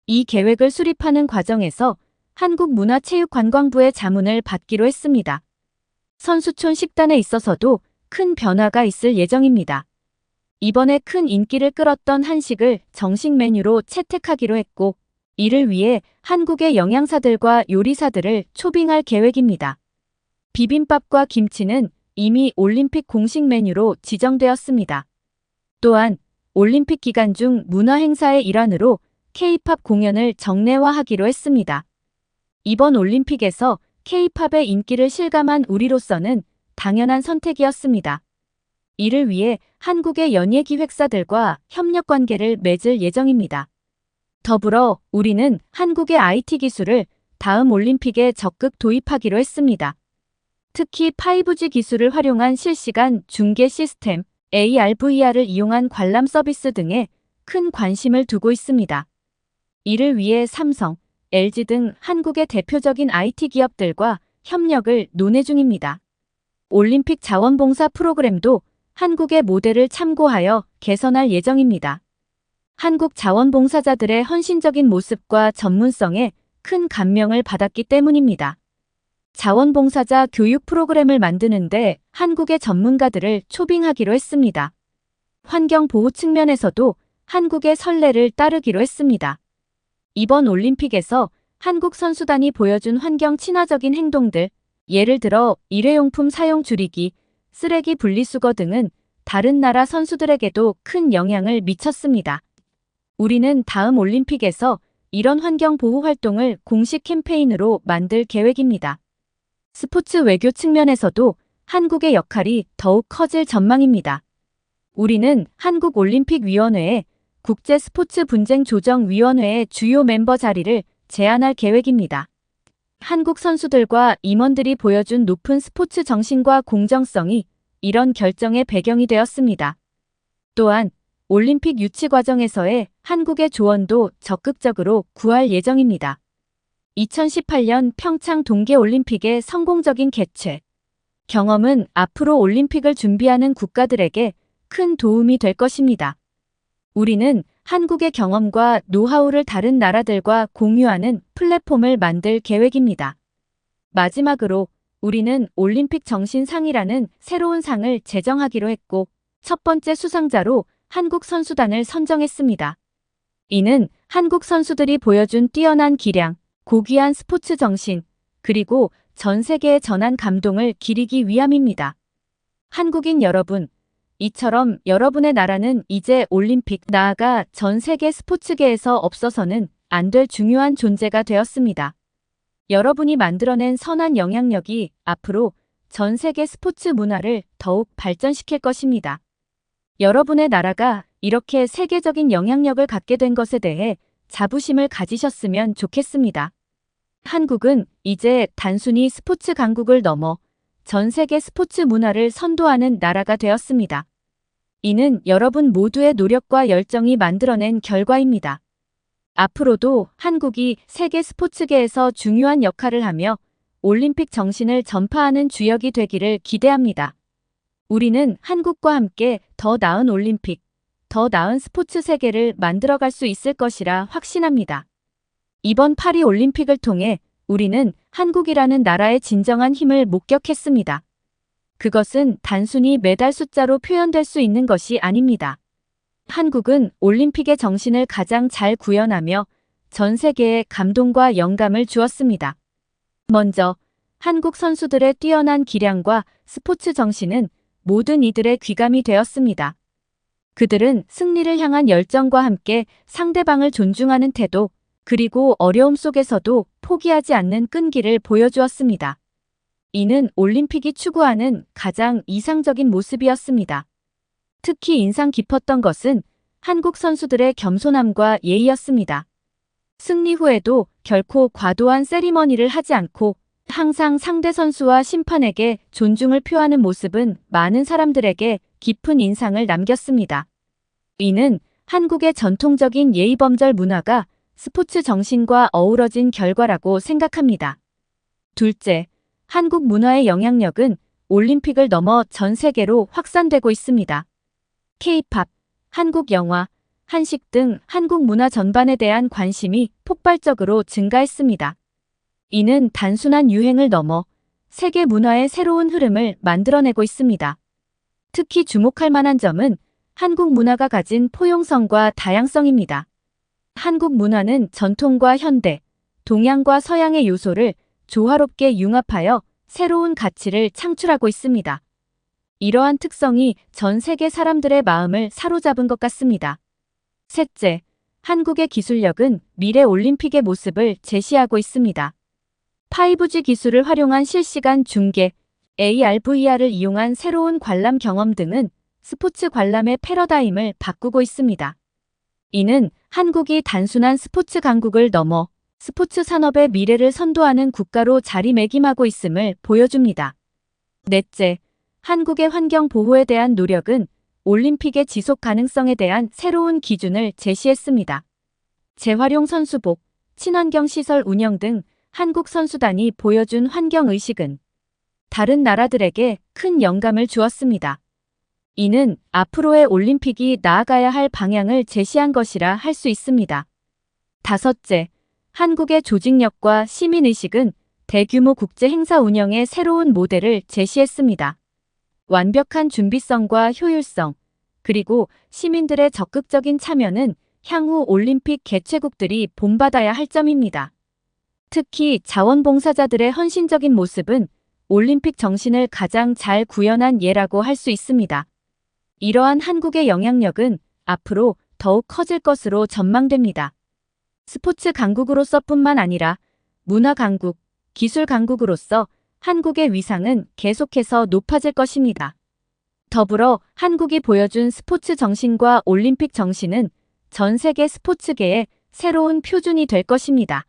이 계획을 수립하는 과정에서 한국문화체육관광부의 자문을 받기로 했습니다. 선수촌 식단에 있어서도 큰 변화가 있을 예정입니다. 이번에 큰 인기를 끌었던 한식을 정식 메뉴로 채택하기로 했고 이를 위해 한국의 영양사들과 요리사들을 초빙할 계획입니다. 비빔밥과 김치는 이미 올림픽 공식 메뉴로 지정되었습니다. 또한 올림픽 기간 중 문화행사의 일환으로 K-팝 공연을 정례화하기로 했습니다. 이번 올림픽에서 K-팝의 인기를 실감한 우리로서는 당연한 선택이었습니다. 이를 위해 한국의 연예기획사들과 협력관계를 맺을 예정입니다. 더불어 우리는 한국의 IT 기술을 다음 올림픽에 적극 도입하기로 했습니다. 특히 5G 기술을 활용한 실시간 중계 시스템, AR/VR을 이용한 관람 서비스 등에 큰 관심을 두고 있습니다. 이를 위해 삼성, LG 등 한국의 대표적인 IT 기업들과 협력을 논의 중입니다. 올림픽 자원봉사 프로그램도 한국의 모델을 참고하여 개선할 예정입니다. 한국 자원봉사자들의 헌신적인 모습과 전문성에 큰 감명을 받았기 때문입니다. 자원봉사자 교육 프로그램을 만드는데 한국의 전문가들을 초빙하기로 했습니다. 환경보호 측면에서도 한국의 선례를 따르기로 했습니다. 이번 올림픽에서 한국 선수단이 보여준 환경 친화적인 행동들, 예를 들어 일회용품 사용 줄이기, 쓰레기 분리수거 등은 다른 나라 선수들에게도 큰 영향을 미쳤습니다. 우리는 다음 올림픽에서 이런 환경 보호 활동을 공식 캠페인으로 만들 계획입니다. 스포츠 외교 측면에서도 한국의 역할이 더욱 커질 전망입니다. 우리는 한국올림픽위원회에 국제스포츠분쟁조정위원회의 주요 멤버 자리를 제안할 계획입니다. 한국 선수들과 임원들이 보여준 높은 스포츠 정신과 공정성이 이런 결정의 배경이 되었습니다. 또한 올림픽 유치 과정에서의 한국의 조언도 적극적으로 구할 예정입니다. 2018년 평창 동계올림픽의 성공적인 개최 경험은 앞으로 올림픽을 준비하는 국가들에게 큰 도움이 될 것입니다. 우리는 한국의 경험과 노하우를 다른 나라들과 공유하는 플랫폼을 만들 계획입니다. 마지막으로 우리는 올림픽 정신상이라는 새로운 상을 제정하기로 했고 첫 번째 수상자로 한국 선수단을 선정했습니다. 이는 한국 선수들이 보여준 뛰어난 기량, 고귀한 스포츠 정신, 그리고 전 세계에 전한 감동을 기리기 위함입니다. 한국인 여러분, 이처럼 여러분의 나라는 이제 올림픽, 나아가 전 세계 스포츠계에서 없어서는 안 될 중요한 존재가 되었습니다. 여러분이 만들어낸 선한 영향력이 앞으로 전 세계 스포츠 문화를 더욱 발전시킬 것입니다. 여러분의 나라가 이렇게 세계적인 영향력을 갖게 된 것에 대해 자부심을 가지셨으면 좋겠습니다. 한국은 이제 단순히 스포츠 강국을 넘어 전 세계 스포츠 문화를 선도하는 나라가 되었습니다. 이는 여러분 모두의 노력과 열정이 만들어낸 결과입니다. 앞으로도 한국이 세계 스포츠계에서 중요한 역할을 하며 올림픽 정신을 전파하는 주역이 되기를 기대합니다. 우리는 한국과 함께 더 나은 올림픽, 더 나은 스포츠 세계를 만들어갈 수 있을 것이라 확신합니다. 이번 파리 올림픽을 통해 우리는 한국이라는 나라의 진정한 힘을 목격했습니다. 그것은 단순히 메달 숫자로 표현될 수 있는 것이 아닙니다. 한국은 올림픽의 정신을 가장 잘 구현하며 전 세계에 감동과 영감을 주었습니다. 먼저 한국 선수들의 뛰어난 기량과 스포츠 정신은 모든 이들의 귀감이 되었습니다. 그들은 승리를 향한 열정과 함께 상대방을 존중하는 태도, 그리고 어려움 속에서도 포기하지 않는 끈기를 보여주었습니다. 이는 올림픽이 추구하는 가장 이상적인 모습이었습니다. 특히 인상 깊었던 것은 한국 선수들의 겸손함과 예의였습니다. 승리 후에도 결코 과도한 세리머니를 하지 않고 항상 상대 선수와 심판에게 존중을 표하는 모습은 많은 사람들에게 깊은 인상을 남겼습니다. 이는 한국의 전통적인 예의범절 문화가 스포츠 정신과 어우러진 결과라고 생각합니다. 둘째, 한국 문화의 영향력은 올림픽을 넘어 전 세계로 확산되고 있습니다. K-팝, 한국 영화, 한식 등 한국 문화 전반에 대한 관심이 폭발적으로 증가했습니다. 이는 단순한 유행을 넘어 세계 문화의 새로운 흐름을 만들어내고 있습니다. 특히 주목할 만한 점은 한국 문화가 가진 포용성과 다양성입니다. 한국 문화는 전통과 현대, 동양과 서양의 요소를 조화롭게 융합하여 새로운 가치를 창출하고 있습니다. 이러한 특성이 전 세계 사람들의 마음을 사로잡은 것 같습니다. 셋째, 한국의 기술력은 미래 올림픽의 모습을 제시하고 있습니다. 5G 기술을 활용한 실시간 중계, AR/VR을 이용한 새로운 관람 경험 등은 스포츠 관람의 패러다임을 바꾸고 있습니다. 이는 한국이 단순한 스포츠 강국을 넘어 스포츠 산업의 미래를 선도하는 국가로 자리매김하고 있음을 보여줍니다. 넷째, 한국의 환경 보호에 대한 노력은 올림픽의 지속 가능성에 대한 새로운 기준을 제시했습니다. 재활용 선수복, 친환경 시설 운영 등 한국 선수단이 보여준 환경의식은 다른 나라들에게 큰 영감을 주었습니다. 이는 앞으로의 올림픽이 나아가야 할 방향을 제시한 것이라 할 수 있습니다. 다섯째, 한국의 조직력과 시민의식은 대규모 국제 행사 운영의 새로운 모델을 제시했습니다. 완벽한 준비성과 효율성, 그리고 시민들의 적극적인 참여는 향후 올림픽 개최국들이 본받아야 할 점입니다. 특히 자원봉사자들의 헌신적인 모습은 올림픽 정신을 가장 잘 구현한 예라고 할 수 있습니다. 이러한 한국의 영향력은 앞으로 더욱 커질 것으로 전망됩니다. 스포츠 강국으로서뿐만 아니라 문화 강국, 기술 강국으로서 한국의 위상은 계속해서 높아질 것입니다. 더불어 한국이 보여준 스포츠 정신과 올림픽 정신은 전 세계 스포츠계의 새로운 표준이 될 것입니다.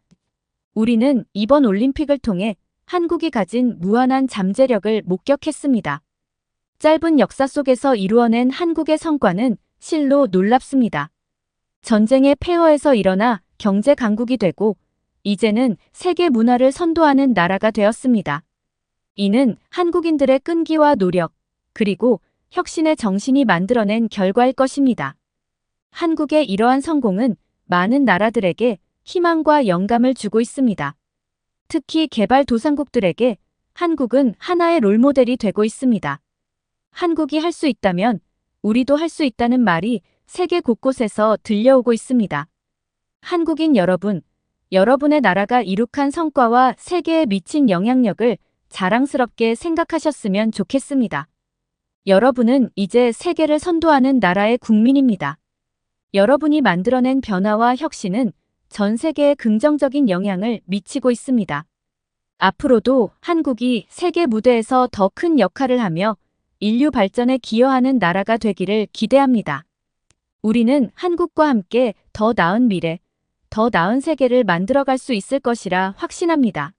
우리는 이번 올림픽을 통해 한국이 가진 무한한 잠재력을 목격했습니다. 짧은 역사 속에서 이루어낸 한국의 성과는 실로 놀랍습니다. 전쟁의 폐허에서 일어나 경제 강국이 되고 이제는 세계 문화를 선도하는 나라가 되었습니다. 이는 한국인들의 끈기와 노력, 그리고 혁신의 정신이 만들어낸 결과일 것입니다. 한국의 이러한 성공은 많은 나라들에게 희망과 영감을 주고 있습니다. 특히 개발도상국들에게 한국은 하나의 롤모델이 되고 있습니다. 한국이 할 수 있다면 우리도 할 수 있다는 말이 세계 곳곳에서 들려오고 있습니다. 한국인 여러분, 여러분의 나라가 이룩한 성과와 세계에 미친 영향력을 자랑스럽게 생각하셨으면 좋겠습니다. 여러분은 이제 세계를 선도하는 나라의 국민입니다. 여러분이 만들어낸 변화와 혁신은 전 세계에 긍정적인 영향을 미치고 있습니다. 앞으로도 한국이 세계 무대에서 더 큰 역할을 하며 인류 발전에 기여하는 나라가 되기를 기대합니다. 우리는 한국과 함께 더 나은 미래, 더 나은 세계를 만들어갈 수 있을 것이라 확신합니다.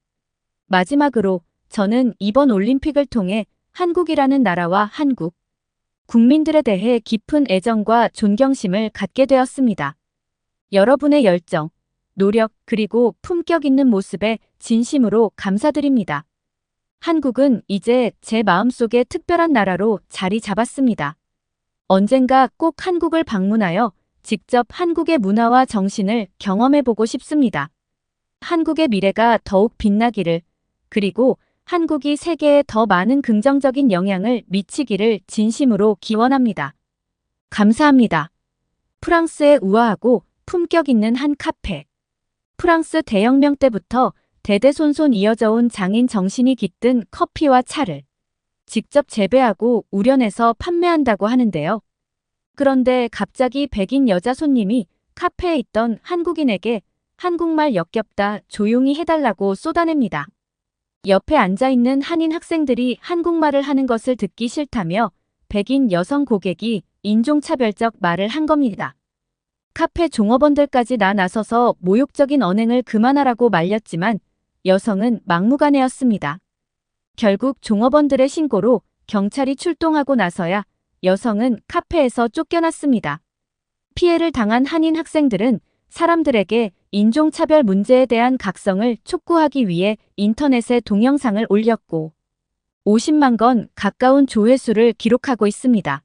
마지막으로 저는 이번 올림픽을 통해 한국이라는 나라와 한국 국민들에 대해 깊은 애정과 존경심을 갖게 되었습니다. 여러분의 열정, 노력 그리고 품격 있는 모습에 진심으로 감사드립니다. 한국은 이제 제 마음속에 특별한 나라로 자리 잡았습니다. 언젠가 꼭 한국을 방문하여 직접 한국의 문화와 정신을 경험해보고 싶습니다. 한국의 미래가 더욱 빛나기를, 그리고 한국이 세계에 더 많은 긍정적인 영향을 미치기를 진심으로 기원합니다. 감사합니다. 프랑스의 우아하고 품격 있는 한 카페. 프랑스 대혁명 때부터 대대손손 이어져 온 장인 정신이 깃든 커피와 차를 직접 재배하고 우려내서 판매한다고 하는데요. 그런데 갑자기 백인 여자 손님이 카페에 있던 한국인에게 한국말 역겹다 조용히 해달라고 쏟아냅니다. 옆에 앉아있는 한인 학생들이 한국말을 하는 것을 듣기 싫다며 백인 여성 고객이 인종차별적 말을 한 겁니다. 카페 종업원들까지 나서서 모욕적인 언행을 그만하라고 말렸지만 여성은 막무가내였습니다. 결국 종업원들의 신고로 경찰이 출동하고 나서야 여성은 카페에서 쫓겨났습니다. 피해를 당한 한인 학생들은 사람들에게 인종차별 문제에 대한 각성을 촉구하기 위해 인터넷에 동영상을 올렸고 50만 건 가까운 조회수를 기록하고 있습니다.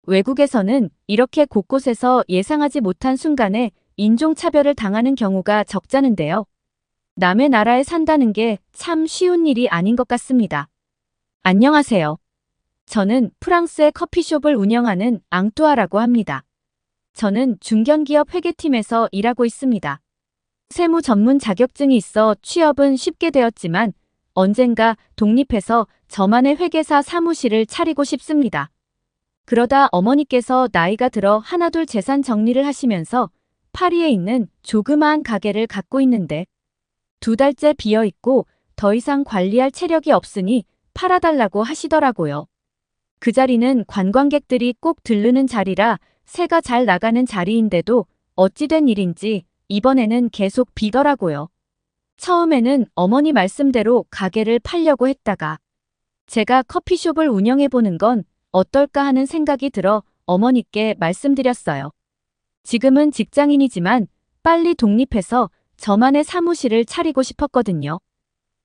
외국에서는 이렇게 곳곳에서 예상하지 못한 순간에 인종차별을 당하는 경우가 적잖은데요. 남의 나라에 산다는 게 참 쉬운 일이 아닌 것 같습니다. 안녕하세요. 저는 프랑스의 커피숍을 운영하는 앙뚜아라고 합니다. 저는 중견기업 회계팀에서 일하고 있습니다. 세무 전문 자격증이 있어 취업은 쉽게 되었지만 언젠가 독립해서 저만의 회계사 사무실을 차리고 싶습니다. 그러다 어머니께서 나이가 들어 하나둘 재산 정리를 하시면서 파리에 있는 조그마한 가게를 갖고 있는데 2달째 비어있고 더 이상 관리할 체력이 없으니 팔아달라고 하시더라고요. 그 자리는 관광객들이 꼭 들르는 자리라 새가 잘 나가는 자리인데도 어찌된 일인지 이번에는 계속 비더라고요. 처음에는 어머니 말씀대로 가게를 팔려고 했다가 제가 커피숍을 운영해보는 건 어떨까 하는 생각이 들어 어머니께 말씀드렸어요. 지금은 직장인이지만 빨리 독립해서 저만의 사무실을 차리고 싶었거든요.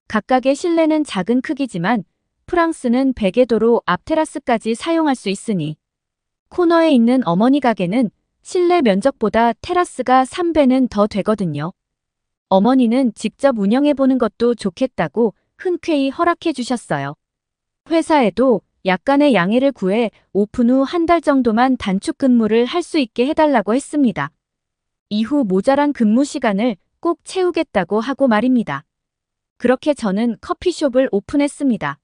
각각의 실내는 작은 크기지만 프랑스는 베개도로 앞 테라스까지 사용할 수 있으니 코너에 있는 어머니 가게는 실내 면적보다 테라스가 3배는 더 되거든요. 어머니는 직접 운영해보는 것도 좋겠다고 흔쾌히 허락해 주셨어요. 회사에도 약간의 양해를 구해 오픈 후 1달 정도만 단축 근무를 할 수 있게 해달라고 했습니다. 이후 모자란 근무 시간을 꼭 채우겠다고 하고 말입니다. 그렇게 저는 커피숍을 오픈했습니다.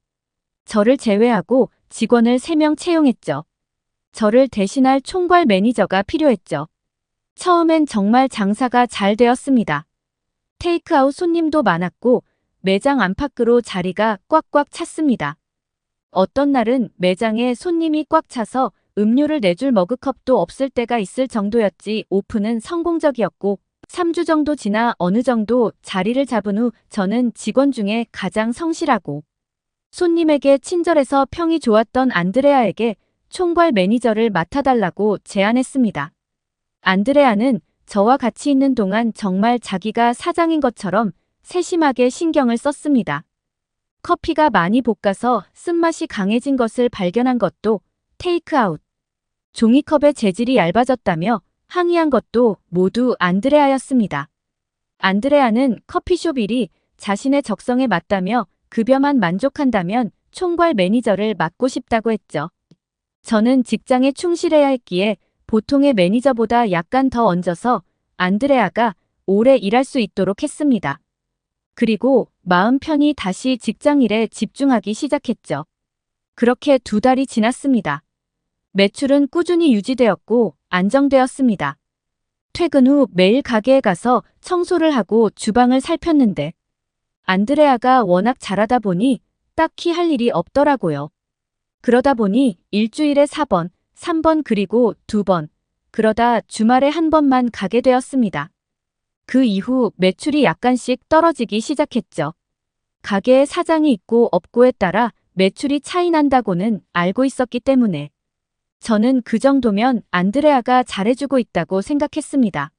저를 제외하고 직원을 3명 채용했죠. 저를 대신할 총괄 매니저가 필요했죠. 처음엔 정말 장사가 잘 되었습니다. 테이크아웃 손님도 많았고 매장 안팎으로 자리가 꽉꽉 찼습니다. 어떤 날은 매장에 손님이 꽉 차서 음료를 내줄 머그컵도 없을 때가 있을 정도였지. 오픈은 성공적이었고 3주 정도 지나 어느 정도 자리를 잡은 후 저는 직원 중에 가장 성실하고 손님에게 친절해서 평이 좋았던 안드레아에게 총괄 매니저를 맡아달라고 제안했습니다. 안드레아는 저와 같이 있는 동안 정말 자기가 사장인 것처럼 세심하게 신경을 썼습니다. 커피가 많이 볶아서 쓴맛이 강해진 것을 발견한 것도 테이크아웃. 종이컵의 재질이 얇아졌다며 항의한 것도 모두 안드레아였습니다. 안드레아는 커피숍 일이 자신의 적성에 맞다며 급여만 만족한다면 총괄 매니저를 맡고 싶다고 했죠. 저는 직장에 충실해야 했기에 보통의 매니저보다 약간 더 얹어서 안드레아가 오래 일할 수 있도록 했습니다. 그리고 마음 편히 다시 직장일에 집중하기 시작했죠. 그렇게 2달이 지났습니다. 매출은 꾸준히 유지되었고 안정되었습니다. 퇴근 후 매일 가게에 가서 청소를 하고 주방을 살폈는데 안드레아가 워낙 잘하다 보니 딱히 할 일이 없더라고요. 그러다 보니 일주일에 4번, 3번 그리고 2번, 그러다 주말에 1번만 가게 되었습니다. 그 이후 매출이 약간씩 떨어지기 시작했죠. 가게에 사장이 있고 없고에 따라 매출이 차이 난다고는 알고 있었기 때문에 저는 그 정도면 안드레아가 잘해주고 있다고 생각했습니다.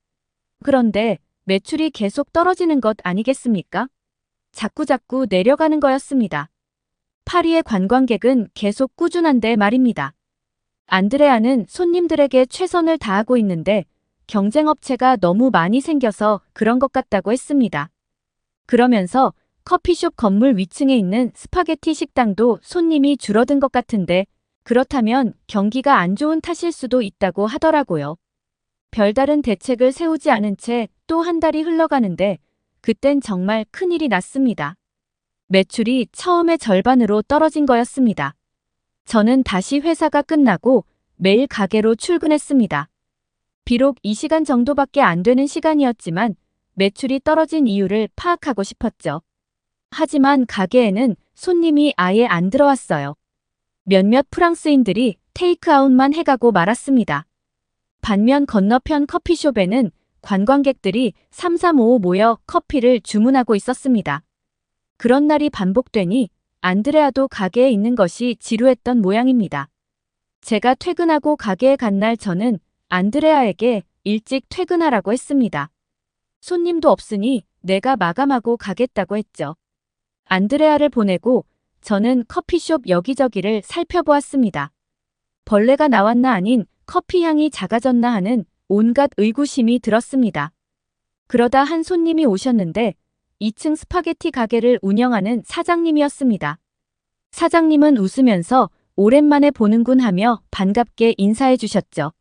그런데 매출이 계속 떨어지는 것 아니겠습니까? 자꾸자꾸 내려가는 거였습니다. 파리의 관광객은 계속 꾸준한데 말입니다. 안드레아는 손님들에게 최선을 다하고 있는데 경쟁업체가 너무 많이 생겨서 그런 것 같다고 했습니다. 그러면서 커피숍 건물 위층에 있는 스파게티 식당도 손님이 줄어든 것 같은데 그렇다면 경기가 안 좋은 탓일 수도 있다고 하더라고요. 별다른 대책을 세우지 않은 채 또 1달이 흘러가는데 그땐 정말 큰일이 났습니다. 매출이 처음의 절반으로 떨어진 거였습니다. 저는 다시 회사가 끝나고 매일 가게로 출근했습니다. 비록 이 시간 정도밖에 안 되는 시간이었지만 매출이 떨어진 이유를 파악하고 싶었죠. 하지만 가게에는 손님이 아예 안 들어왔어요. 몇몇 프랑스인들이 테이크아웃만 해가고 말았습니다. 반면 건너편 커피숍에는 관광객들이 335 모여 커피를 주문하고 있었습니다. 그런 날이 반복되니 안드레아도 가게에 있는 것이 지루했던 모양입니다. 제가 퇴근하고 가게에 간 날 저는 안드레아에게 일찍 퇴근하라고 했습니다. 손님도 없으니 내가 마감하고 가겠다고 했죠. 안드레아를 보내고 저는 커피숍 여기저기를 살펴보았습니다. 벌레가 나왔나 아닌 커피 향이 작아졌나 하는 온갖 의구심이 들었습니다. 그러다 한 손님이 오셨는데 2층 스파게티 가게를 운영하는 사장님이었습니다. 사장님은 웃으면서 오랜만에 보는군 하며 반갑게 인사해 주셨죠.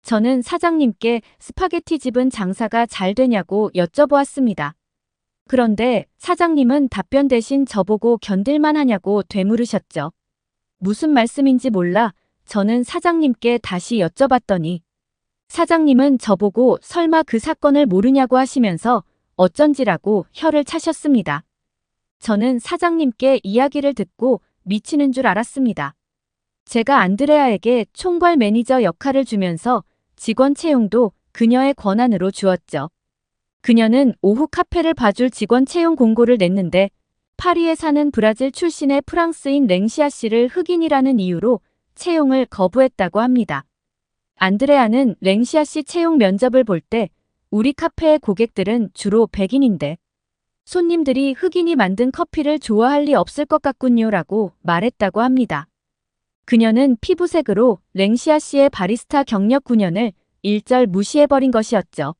저는 사장님께 스파게티 집은 장사가 잘 되냐고 여쭤보았습니다. 그런데 사장님은 답변 대신 저보고 견딜만 하냐고 되물으셨죠. 무슨 말씀인지 몰라 저는 사장님께 다시 여쭤봤더니 사장님은 저보고 설마 그 사건을 모르냐고 하시면서 어쩐지라고 혀를 차셨습니다. 저는 사장님께 이야기를 듣고 미치는 줄 알았습니다. 제가 안드레아에게 총괄 매니저 역할을 주면서 직원 채용도 그녀의 권한으로 주었죠. 그녀는 오후 카페를 봐줄 직원 채용 공고를 냈는데 파리에 사는 브라질 출신의 프랑스인 랭시아 씨를 흑인이라는 이유로 채용을 거부했다고 합니다. 안드레아는 랭시아 씨 채용 면접을 볼 때 우리 카페의 고객들은 주로 백인인데 손님들이 흑인이 만든 커피를 좋아할 리 없을 것 같군요 라고 말했다고 합니다. 그녀는 피부색으로 랭시아 씨의 바리스타 경력 9년을 일절 무시해버린 것이었죠.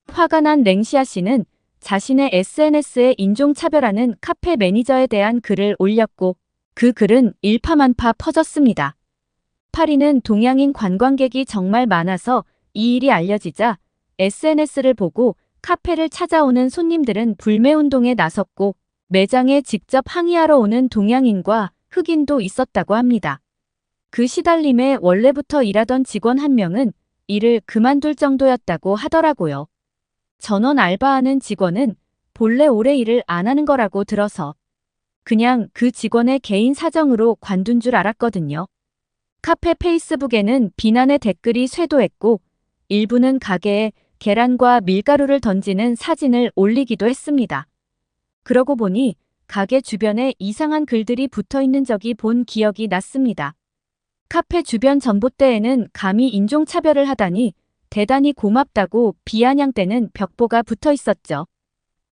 화가 난 랭시아 씨는 자신의 SNS에 인종차별하는 카페 매니저에 대한 글을 올렸고 그 글은 일파만파 퍼졌습니다. 파리는 동양인 관광객이 정말 많아서 이 일이 알려지자 SNS를 보고 카페를 찾아오는 손님들은 불매운동에 나섰고 매장에 직접 항의하러 오는 동양인과 흑인도 있었다고 합니다. 그 시달림에 원래부터 일하던 직원 한 명은 일을 그만둘 정도였다고 하더라고요. 전원 알바하는 직원은 본래 오래 일을 안 하는 거라고 들어서 그냥 그 직원의 개인 사정으로 관둔 줄 알았거든요. 카페 페이스북에는 비난의 댓글이 쇄도했고 일부는 가게에 계란과 밀가루를 던지는 사진을 올리기도 했습니다. 그러고 보니 가게 주변에 이상한 글들이 붙어있는 적이 본 기억이 났습니다. 카페 주변 전봇대에는 감히 인종차별을 하다니 대단히 고맙다고 비아냥대는 벽보가 붙어 있었죠.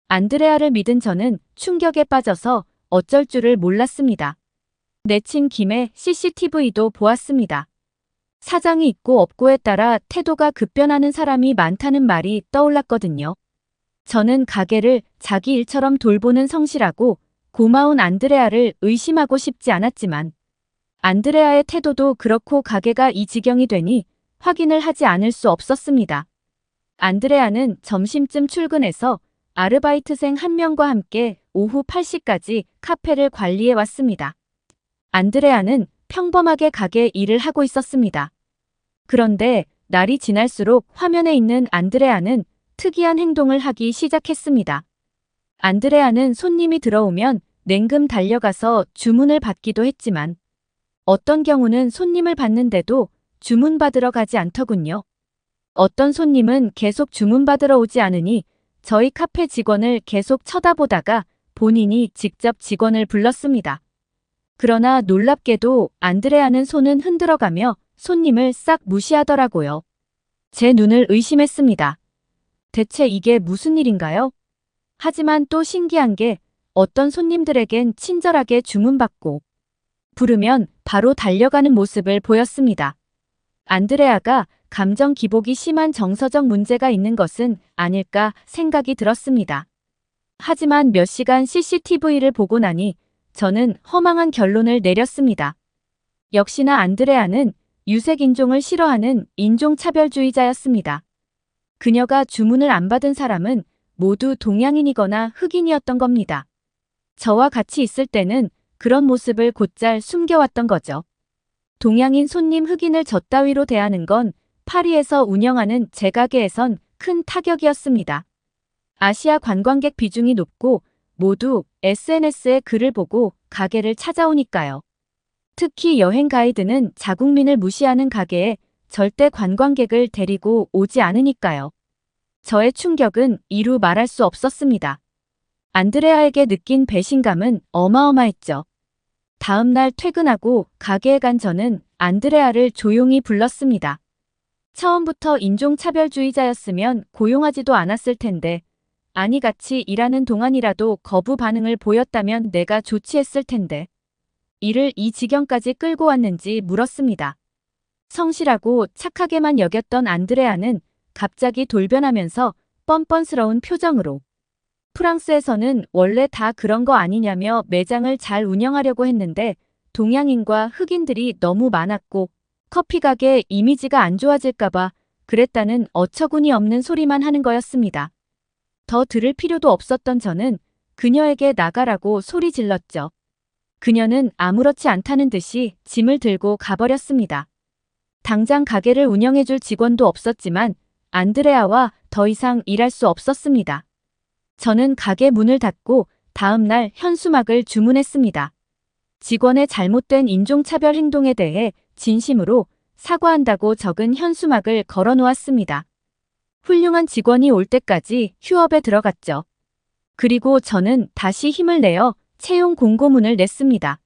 안드레아를 믿은 저는 충격에 빠져서 어쩔 줄을 몰랐습니다. 내친 김에 CCTV도 보았습니다. 사장이 있고 없고에 따라 태도가 급변하는 사람이 많다는 말이 떠올랐거든요. 저는 가게를 자기 일처럼 돌보는 성실하고 고마운 안드레아를 의심하고 싶지 않았지만 안드레아의 태도도 그렇고 가게가 이 지경이 되니 확인을 하지 않을 수 없었습니다. 안드레아는 점심쯤 출근해서 아르바이트생 한 명과 함께 오후 8시까지 카페를 관리해 왔습니다. 안드레아는 평범하게 가게 일을 하고 있었습니다. 그런데 날이 지날수록 화면에 있는 안드레아는 특이한 행동을 하기 시작했습니다. 안드레아는 손님이 들어오면 냉금 달려가서 주문을 받기도 했지만 어떤 경우는 손님을 받는데도 주문받으러 가지 않더군요. 어떤 손님은 계속 주문받으러 오지 않으니 저희 카페 직원을 계속 쳐다보다가 본인이 직접 직원을 불렀습니다. 그러나 놀랍게도 안드레아는 손은 흔들어가며 손님을 싹 무시하더라고요. 제 눈을 의심했습니다. 대체 이게 무슨 일인가요? 하지만 또 신기한 게 어떤 손님들에겐 친절하게 주문받고 부르면 바로 달려가는 모습을 보였습니다. 안드레아가 감정 기복이 심한 정서적 문제가 있는 것은 아닐까 생각이 들었습니다. 하지만 몇 시간 CCTV를 보고 나니 저는 허망한 결론을 내렸습니다. 역시나 안드레아는 유색인종을 싫어하는 인종차별주의자였습니다. 그녀가 주문을 안 받은 사람은 모두 동양인이거나 흑인이었던 겁니다. 저와 같이 있을 때는 그런 모습을 곧잘 숨겨왔던 거죠. 동양인 손님 흑인을 저 따위로 대하는 건 파리에서 운영하는 제 가게에선 큰 타격이었습니다. 아시아 관광객 비중이 높고 모두 SNS에 글을 보고 가게를 찾아오니까요. 특히 여행 가이드는 자국민을 무시하는 가게에 절대 관광객을 데리고 오지 않으니까요. 저의 충격은 이루 말할 수 없었습니다. 안드레아에게 느낀 배신감은 어마어마했죠. 다음 날 퇴근하고 가게에 간 저는 안드레아를 조용히 불렀습니다. 처음부터 인종차별주의자였으면 고용하지도 않았을 텐데, 아니 같이 일하는 동안이라도 거부 반응을 보였다면 내가 조치했을 텐데, 이를 이 지경까지 끌고 왔는지 물었습니다. 성실하고 착하게만 여겼던 안드레아는 갑자기 돌변하면서 뻔뻔스러운 표정으로 프랑스에서는 원래 다 그런 거 아니냐며 매장을 잘 운영하려고 했는데 동양인과 흑인들이 너무 많았고 커피 가게 이미지가 안 좋아질까봐 그랬다는 어처구니 없는 소리만 하는 거였습니다. 더 들을 필요도 없었던 저는 그녀에게 나가라고 소리 질렀죠. 그녀는 아무렇지 않다는 듯이 짐을 들고 가버렸습니다. 당장 가게를 운영해줄 직원도 없었지만 안드레아와 더 이상 일할 수 없었습니다. 저는 가게 문을 닫고 다음 날 현수막을 주문했습니다. 직원의 잘못된 인종차별 행동에 대해 진심으로 사과한다고 적은 현수막을 걸어 놓았습니다. 훌륭한 직원이 올 때까지 휴업에 들어갔죠. 그리고 저는 다시 힘을 내어 채용 공고문을 냈습니다.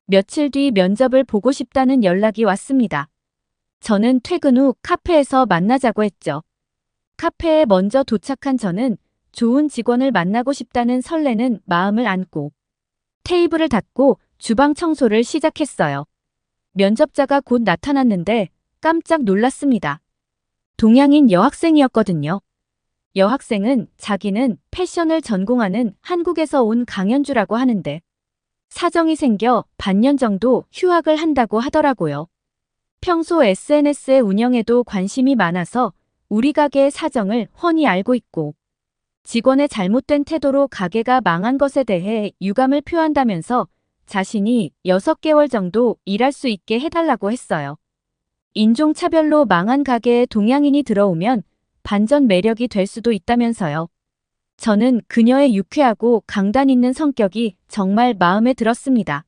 며칠 뒤 면접을 보고 싶다는 연락이 왔습니다. 저는 퇴근 후 카페에서 만나자고 했죠. 카페에 먼저 도착한 저는 좋은 직원을 만나고 싶다는 설레는 마음을 안고 테이블을 닫고 주방 청소를 시작했어요. 면접자가 곧 나타났는데 깜짝 놀랐습니다. 동양인 여학생이었거든요. 여학생은 자기는 패션을 전공하는 한국에서 온 강연주라고 하는데 사정이 생겨 반년 정도 휴학을 한다고 하더라고요. 평소 SNS의 운영에도 관심이 많아서 우리 가게의 사정을 훤히 알고 있고 직원의 잘못된 태도로 가게가 망한 것에 대해 유감을 표한다면서 자신이 6개월 정도 일할 수 있게 해달라고 했어요. 인종차별로 망한 가게에 동양인이 들어오면 반전 매력이 될 수도 있다면서요. 저는 그녀의 유쾌하고 강단 있는 성격이 정말 마음에 들었습니다.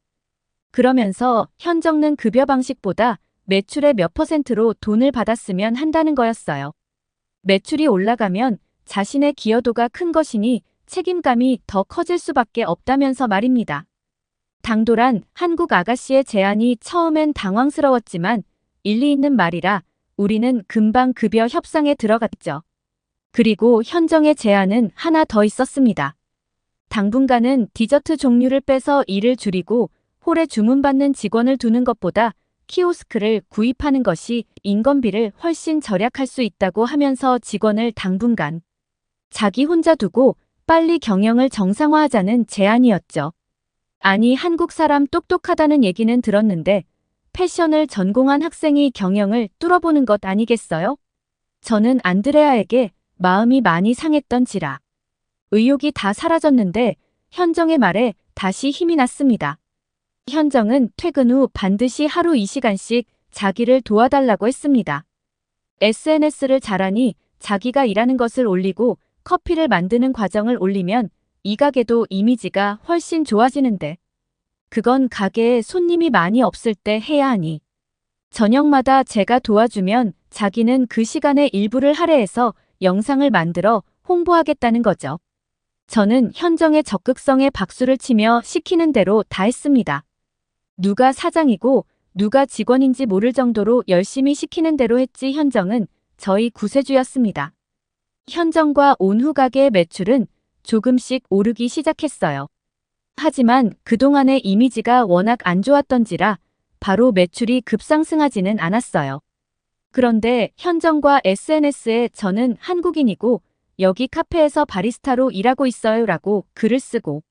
그러면서 현 적는 급여 방식보다 매출의 몇 %로 돈을 받았으면 한다는 거였어요. 매출이 올라가면 자신의 기여도가 큰 것이니 책임감이 더 커질 수밖에 없다면서 말입니다. 당돌한 한국 아가씨의 제안이 처음엔 당황스러웠지만 일리 있는 말이라 우리는 금방 급여 협상에 들어갔죠. 그리고 현정의 제안은 하나 더 있었습니다. 당분간은 디저트 종류를 빼서 일을 줄이고 홀에 주문받는 직원을 두는 것보다 키오스크를 구입하는 것이 인건비를 훨씬 절약할 수 있다고 하면서 직원을 당분간 자기 혼자 두고 빨리 경영을 정상화하자는 제안이었죠. 아니 한국 사람 똑똑하다는 얘기는 들었는데 패션을 전공한 학생이 경영을 뚫어보는 것 아니겠어요? 저는 안드레아에게 마음이 많이 상했던지라. 의욕이 다 사라졌는데 현정의 말에 다시 힘이 났습니다. 현정은 퇴근 후 반드시 하루 2시간씩 자기를 도와달라고 했습니다. SNS를 잘하니 자기가 일하는 것을 올리고 커피를 만드는 과정을 올리면 이 가게도 이미지가 훨씬 좋아지는데 그건 가게에 손님이 많이 없을 때 해야 하니 저녁마다 제가 도와주면 자기는 그 시간에 일부를 할애해서 영상을 만들어 홍보하겠다는 거죠. 저는 현정의 적극성에 박수를 치며 시키는 대로 다 했습니다. 누가 사장이고 누가 직원인지 모를 정도로 열심히 시키는 대로 했지. 현정은 저희 구세주였습니다. 현정과 온후 가게의 매출은 조금씩 오르기 시작했어요. 하지만 그동안의 이미지가 워낙 안 좋았던지라 바로 매출이 급상승하지는 않았어요. 그런데 현정과 SNS에 저는 한국인이고 여기 카페에서 바리스타로 일하고 있어요 라고 글을 쓰고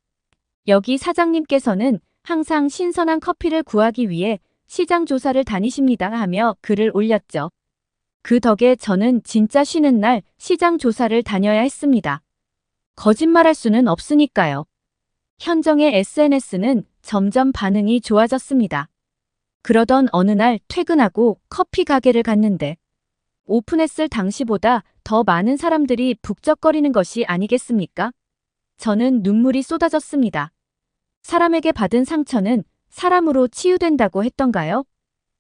여기 사장님께서는 항상 신선한 커피를 구하기 위해 시장 조사를 다니십니다 하며 글을 올렸죠. 그 덕에 저는 진짜 쉬는 날 시장 조사를 다녀야 했습니다. 거짓말할 수는 없으니까요. 현정의 SNS는 점점 반응이 좋아졌습니다. 그러던 어느 날 퇴근하고 커피 가게를 갔는데 오픈했을 당시보다 더 많은 사람들이 북적거리는 것이 아니겠습니까? 저는 눈물이 쏟아졌습니다. 사람에게 받은 상처는 사람으로 치유된다고 했던가요?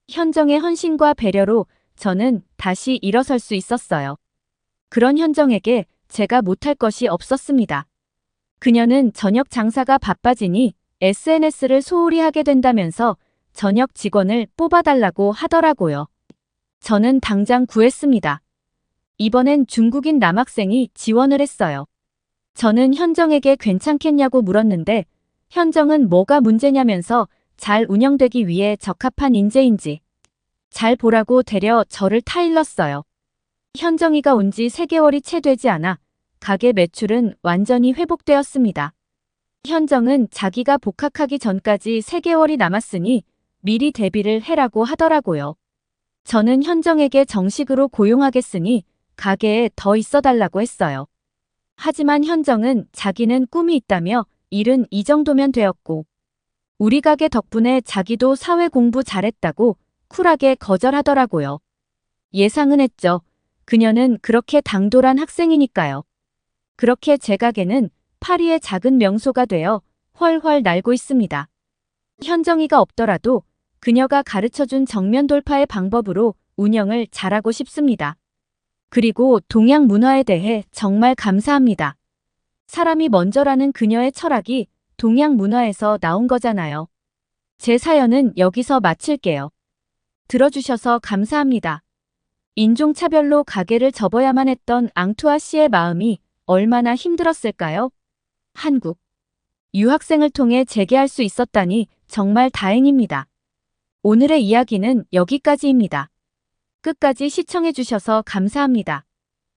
현정의 헌신과 배려로 저는 다시 일어설 수 있었어요. 그런 현정에게 제가 못할 것이 없었습니다. 그녀는 저녁 장사가 바빠지니 SNS를 소홀히 하게 된다면서 저녁 직원을 뽑아달라고 하더라고요. 저는 당장 구했습니다. 이번엔 중국인 남학생이 지원을 했어요. 저는 현정에게 괜찮겠냐고 물었는데 현정은 뭐가 문제냐면서 잘 운영되기 위해 적합한 인재인지 잘 보라고 데려 저를 타일렀어요. 현정이가 온 지 3개월이 채 되지 않아 가게 매출은 완전히 회복되었습니다. 현정은 자기가 복학하기 전까지 3개월이 남았으니 미리 대비를 해라고 하더라고요. 저는 현정에게 정식으로 고용하겠으니 가게에 더 있어달라고 했어요. 하지만 현정은 자기는 꿈이 있다며 일은 이 정도면 되었고 우리 가게 덕분에 자기도 사회 공부 잘했다고 쿨하게 거절하더라고요. 예상은 했죠. 그녀는 그렇게 당돌한 학생이니까요. 그렇게 제 가게는 파리의 작은 명소가 되어 훨훨 날고 있습니다. 현정이가 없더라도 그녀가 가르쳐준 정면 돌파의 방법으로 운영을 잘하고 싶습니다. 그리고 동양 문화에 대해 정말 감사합니다. 사람이 먼저라는 그녀의 철학이 동양 문화에서 나온 거잖아요. 제 사연은 여기서 마칠게요. 들어주셔서 감사합니다. 인종차별로 가게를 접어야만 했던 앙투아 씨의 마음이 얼마나 힘들었을까요? 한국. 유학생을 통해 재개할 수 있었다니 정말 다행입니다. 오늘의 이야기는 여기까지입니다. 끝까지 시청해주셔서 감사합니다.